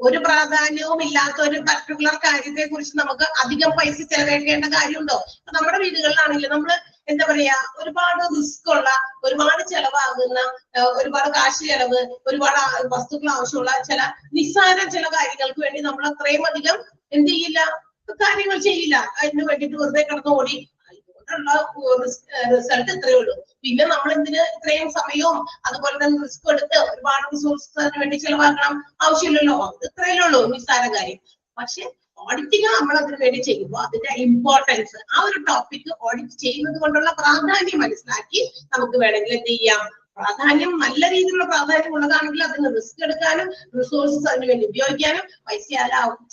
ഒരു പ്രാധാന്യവും ഇല്ലാത്ത ഒരു പർട്ടിക്കുലർ കാര്യത്തെ കുറിച്ച് നമുക്ക് അധികം പൈസ ചെലവഴിക്കേണ്ട കാര്യമുണ്ടോ? നമ്മുടെ വീടുകളിലാണെങ്കിൽ നമ്മൾ എന്താ പറയാ, ഒരുപാട് റിസ്ക് ഉള്ള, ഒരുപാട് ചെലവാകുന്ന, ഒരുപാട് കാശ് ചെലവ്, ഒരുപാട് വസ്തുക്കൾ ആവശ്യമുള്ള നിസ്സാര ചില കാര്യങ്ങൾക്ക് വേണ്ടി നമ്മൾ അത്രയും അധികം എന്ത് ചെയ്യില്ല, കാര്യങ്ങൾ ചെയ്യില്ല. അതിന് വേണ്ടിയിട്ട് വെറുതെ കിടന്ന് ഓടി റിസൾട്ട് ഇത്രയേ ഉള്ളൂ. പിന്നെ നമ്മൾ എന്തിന് ഇത്രയും സമയവും അതുപോലെ തന്നെ റിസ്ക് എടുത്ത് ഒരുപാട് റിസോഴ്സസ് അതിന് വേണ്ടി ചെലവാക്കണം? ആവശ്യമില്ലല്ലോ. അത് ഇത്രയല്ലേ ഉള്ളൂ, നിസ്സാര കാര്യം. പക്ഷെ ഓഡിറ്റിംഗ് നമ്മൾ അതിന് വേണ്ടി ചെയ്യുമ്പോൾ അതിന്റെ ഇമ്പോർട്ടൻസ്, ആ ഒരു ടോപ്പിക് ഓഡിറ്റ് ചെയ്യുന്നത് കൊണ്ടുള്ള പ്രാധാന്യം മനസ്സിലാക്കി നമുക്ക് വേണമെങ്കിൽ എന്ത് ചെയ്യാം, പ്രാധാന്യം നല്ല രീതിയിലുള്ള പ്രാധാന്യം ഉള്ളതാണെങ്കിൽ അതിന് റിസ്ക് എടുക്കാനും റിസോഴ്സസ് അതിന് വേണ്ടി ഉപയോഗിക്കാനും പൈസ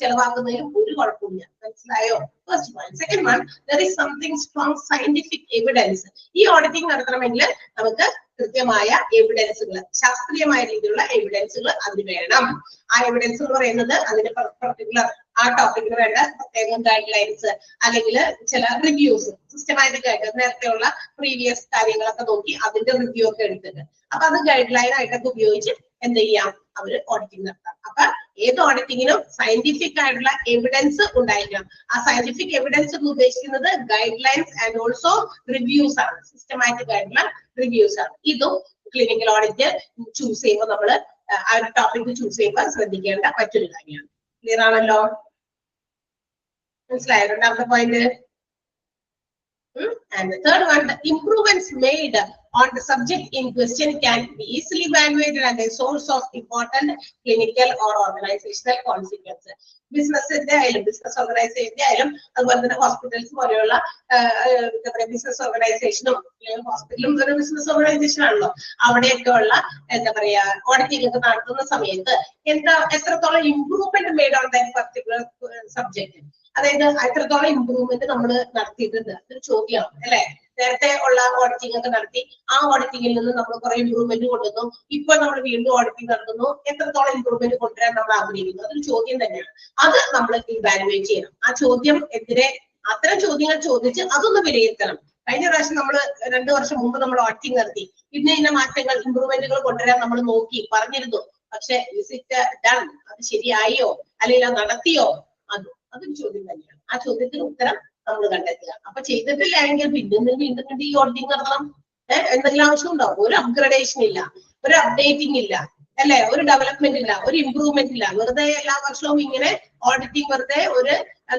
ചെലവാക്കുന്നതിനും ഒരു കുഴപ്പമില്ല. മനസ്സിലായോ? First one. Second one, there is something strong scientific evidence. ഈ ഓഡിറ്റിംഗ് നടത്തണമെങ്കിൽ നമുക്ക് കൃത്യമായ എവിഡൻസുകൾ, ശാസ്ത്രീയമായ രീതിയിലുള്ള എവിഡൻസുകൾ അതിന് വേണം. ആ എവിഡൻസ് എന്ന് പറയുന്നത് അതിന് പർട്ടിക്കുലർ ആ ടോപ്പിക്കിന് വേണ്ട പ്രത്യേകം ഗൈഡ് ലൈൻസ് അല്ലെങ്കിൽ ചില റിവ്യൂസ്, സിസ്റ്റമാറ്റിക് ആയിട്ട് നേരത്തെയുള്ള പ്രീവിയസ് കാര്യങ്ങളൊക്കെ നോക്കി അതിന്റെ റിവ്യൂ ഒക്കെ എടുത്തിട്ട് അപ്പൊ അത് ഗൈഡ് ലൈൻ ആയിട്ടൊക്കെ ഉപയോഗിച്ച് എന്ത് ചെയ്യാം, അവര് ഓഡിറ്റിംഗ് നടത്താം. അപ്പൊ ഏത് ഓഡിറ്റിങ്ങിനും സയന്റിഫിക് ആയിട്ടുള്ള എവിഡൻസ് ഉണ്ടായിരിക്കണം. ആ സയന്റിഫിക് എവിഡൻസ് എന്ന് ഉദ്ദേശിക്കുന്നത് guide lines and also reviews ആണ്, സിസ്റ്റമാറ്റിക് ആയിട്ടുള്ള റിവ്യൂസ് ആണ്. ഇതും ക്ലിനിക്കൽ ഓഡിറ്റ് ചൂസ് ചെയ്യുമ്പോൾ നമ്മൾ ആ ഒരു ടോപ്പിക് ചൂസ് ചെയ്യുമ്പോൾ ശ്രദ്ധിക്കേണ്ട മറ്റൊരു കാര്യമാണ്. ക്ലിയർ ആണല്ലോ? മനസ്സിലായോ? രണ്ടാമത്തെ point. And the third one, the improvements made on the subject in question can be easily evaluated as a source of important clinical or organizational consequences. ബിസിനസിന്റെ ആയാലും ബിസിനസ് ഓർഗനൈസേഷന്റെ ആയാലും അതുപോലെ തന്നെ ഹോസ്പിറ്റൽസ് പോലെയുള്ള എന്താ പറയുക ബിസിനസ് ഓർഗനൈസേഷനും ഹോസ്പിറ്റലും ഒരു ബിസിനസ് ഓർഗനൈസേഷൻ ആണല്ലോ, അവിടെയൊക്കെ ഉള്ള എന്താ പറയാ ഓഡിറ്റിംഗ് ഒക്കെ നടത്തുന്ന സമയത്ത് എത്രത്തോളം improvement made on that particular subject, അതായത് എത്രത്തോളം ഇംപ്രൂവ്മെന്റ് നമ്മൾ നടത്തിയിട്ടുണ്ട്, അതൊരു ചോദ്യമാണ് അല്ലെ. നേരത്തെ ഉള്ള ഓഡിറ്റിംഗ് ഒക്കെ നടത്തി ആ ഓഡിറ്റിംഗിൽ നിന്ന് നമ്മൾ കുറെ ഇംപ്രൂവ്മെന്റ് കൊണ്ടുവന്നു, ഇപ്പോൾ നമ്മൾ വീണ്ടും ഓഡിറ്റിംഗ് നടത്തുന്നു, എത്രത്തോളം ഇംപ്രൂവ്മെന്റ് കൊണ്ടുവരാൻ നമ്മൾ ആഗ്രഹിക്കുന്നു, അതൊരു ചോദ്യം തന്നെയാണ്. അത് നമ്മൾ ഇവാലുവേറ്റ് ചെയ്യണം. ആ ചോദ്യം എതിരെ അത്തരം ചോദ്യങ്ങൾ ചോദിച്ച് അതൊന്ന് വിലയിരുത്തണം. കഴിഞ്ഞ പ്രാവശ്യം നമ്മൾ 2 വർഷം മുമ്പ് നമ്മൾ ഓഡിറ്റിംഗ് നടത്തി, ഇന്ന മാറ്റങ്ങൾ ഇംപ്രൂവ്മെന്റുകൾ കൊണ്ടുവരാൻ നമ്മൾ നോക്കി പറഞ്ഞിരുന്നു, പക്ഷെ ഇസ് ഇറ്റ് ഡൺ, അത് ശരിയായോ അല്ലെങ്കിൽ അത് നടത്തിയോ, അതൊരു ചോദ്യം തന്നെയാണ്. ആ ചോദ്യത്തിന് ഉത്തരം നമ്മൾ കണ്ടെത്തുക. അപ്പൊ ചെയ്തിട്ടില്ല എങ്കിൽ പിന്നെ വീണ്ടും ഈ ഓഡിറ്റിംഗ് നടത്തണം. എന്തെങ്കിലും ആവശ്യമുണ്ടോ? ഒരു അപ്ഗ്രഡേഷൻ ഇല്ല, ഒരു അപ്ഡേറ്റിംഗ് ഇല്ല അല്ലെ, ഒരു ഡെവലപ്മെന്റ് ഇല്ല, ഒരു ഇംപ്രൂവ്മെന്റ് ഇല്ല. വെറുതെ എല്ലാ വർഷവും ഇങ്ങനെ ഓഡിറ്റിംഗ് വെറുതെ ഒരു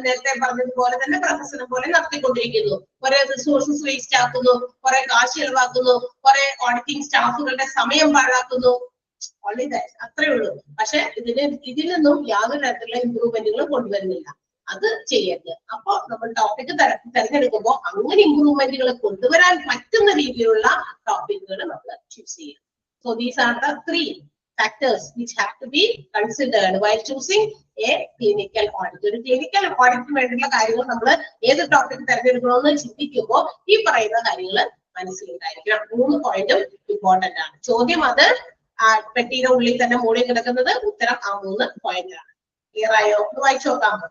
നേരത്തെ പറഞ്ഞതുപോലെ തന്നെ പ്രൊഫസറെ പോലെ നടത്തിക്കൊണ്ടിരിക്കുന്നു. കുറെ റിസോഴ്സസ് വേസ്റ്റ് ആക്കുന്നു, കുറെ കാശ് ചെലവാക്കുന്നു, കുറെ ഓഡിറ്റിംഗ് സ്റ്റാഫുകളുടെ സമയം പാഴാക്കുന്നു. അത്രേ ഉള്ളൂ. പക്ഷെ ഇതിൽ നിന്നും യാതൊരു തരത്തിലുള്ള ഇംപ്രൂവ്മെന്റുകളും കൊണ്ടുവരുന്നില്ല. അത് ചെയ്യരുത്. അപ്പൊ നമ്മൾ ടോപ്പിക് തിരഞ്ഞെടുക്കുമ്പോൾ അങ്ങനെ ഇമ്പ്രൂവ്മെന്റുകൾ കൊണ്ടുവരാൻ പറ്റുന്ന രീതിയിലുള്ള ടോപ്പിക്കുകൾ നമ്മൾ ചൂസ് ചെയ്യും. So these are the 3 factors which have to be considered while choosing a clinical audit. ഒരു ക്ലിനിക്കൽ ഓഡിറ്റിന് വേണ്ടിയുള്ള കാര്യങ്ങൾ നമ്മൾ ഏത് ടോപ്പിക് തിരഞ്ഞെടുക്കണമെന്ന് ചിന്തിക്കുമ്പോൾ ഈ പറയുന്ന കാര്യങ്ങൾ മനസ്സിലുണ്ടായിരിക്കണം. 3 പോയിന്റും ഇമ്പോർട്ടന്റ് ആണ്. ചോദ്യം അത് പെട്ടിയുടെ ഉള്ളിൽ തന്നെ മൂടി കിടക്കുന്നത്, ഉത്തരം ആ 3 പോയിന്റ് ആണ്. ക്ലിയർ ആയോ? ഒന്ന് വായിച്ചു നോക്കാമോ?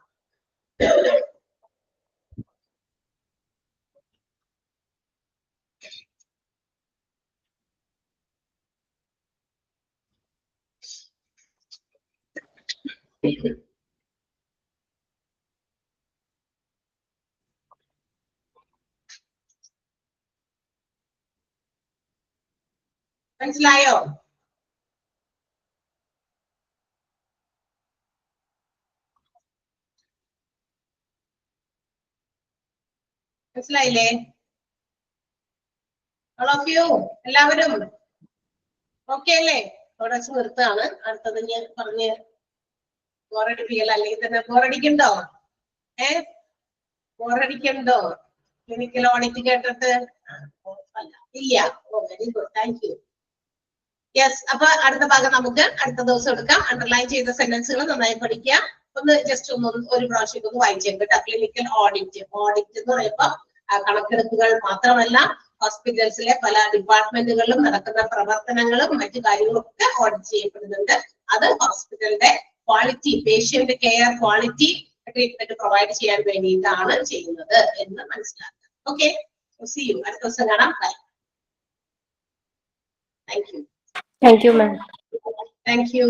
മനസ്സിലായോ? മനസ്സിലായില്ലേ? all of you എല്ലാവരും ഓക്കെ അല്ലേ? അവിടെ വെച്ച് നിർത്താണ്. അടുത്തത് ഞാൻ പറഞ്ഞ് ബോറടിപ്പിക്കല, അല്ലെങ്കിൽ തന്നെ ബോറടിക്കണ്ടോ? ബോറടിക്കണ്ടോ? ക്ലിനിക്കൽ ഓഡിറ്റ് കേട്ടിട്ട് ഇല്ല? Very good, thank you. Yes, അപ്പൊ അടുത്ത ഭാഗം നമുക്ക് അടുത്ത ദിവസം എടുക്കാം. അണ്ടർലൈൻ ചെയ്ത സെന്റൻസുകൾ നന്നായി പഠിക്കുക. ഒന്ന് ജസ്റ്റ് ഒരു പ്രാവശ്യം ഒന്ന് വായിച്ചേക്കട്ടെ. ക്ലിനിക്കൽ ഓഡിറ്റ് എന്ന് പറയുമ്പോൾ കണക്കെടുപ്പുകൾ മാത്രമല്ല, ഹോസ്പിറ്റൽസിലെ പല ഡിപ്പാർട്ട്മെന്റുകളിലും നടക്കുന്ന പ്രവർത്തനങ്ങളും മറ്റു കാര്യങ്ങളും ഒക്കെ ഓഡിറ്റ് ചെയ്യപ്പെടുന്നുണ്ട്. അത് ഹോസ്പിറ്റലിന്റെ quality, patient care quality treatment provide ചെയ്യാൻ വേണ്ടിയിട്ടാണ് ചെയ്യുന്നത് എന്ന് മനസ്സിലാക്കുക. Okay, see you. അടുത്ത ദിവസം കാണാം. Bye. Thank you. Thank you, ma'am. Thank you.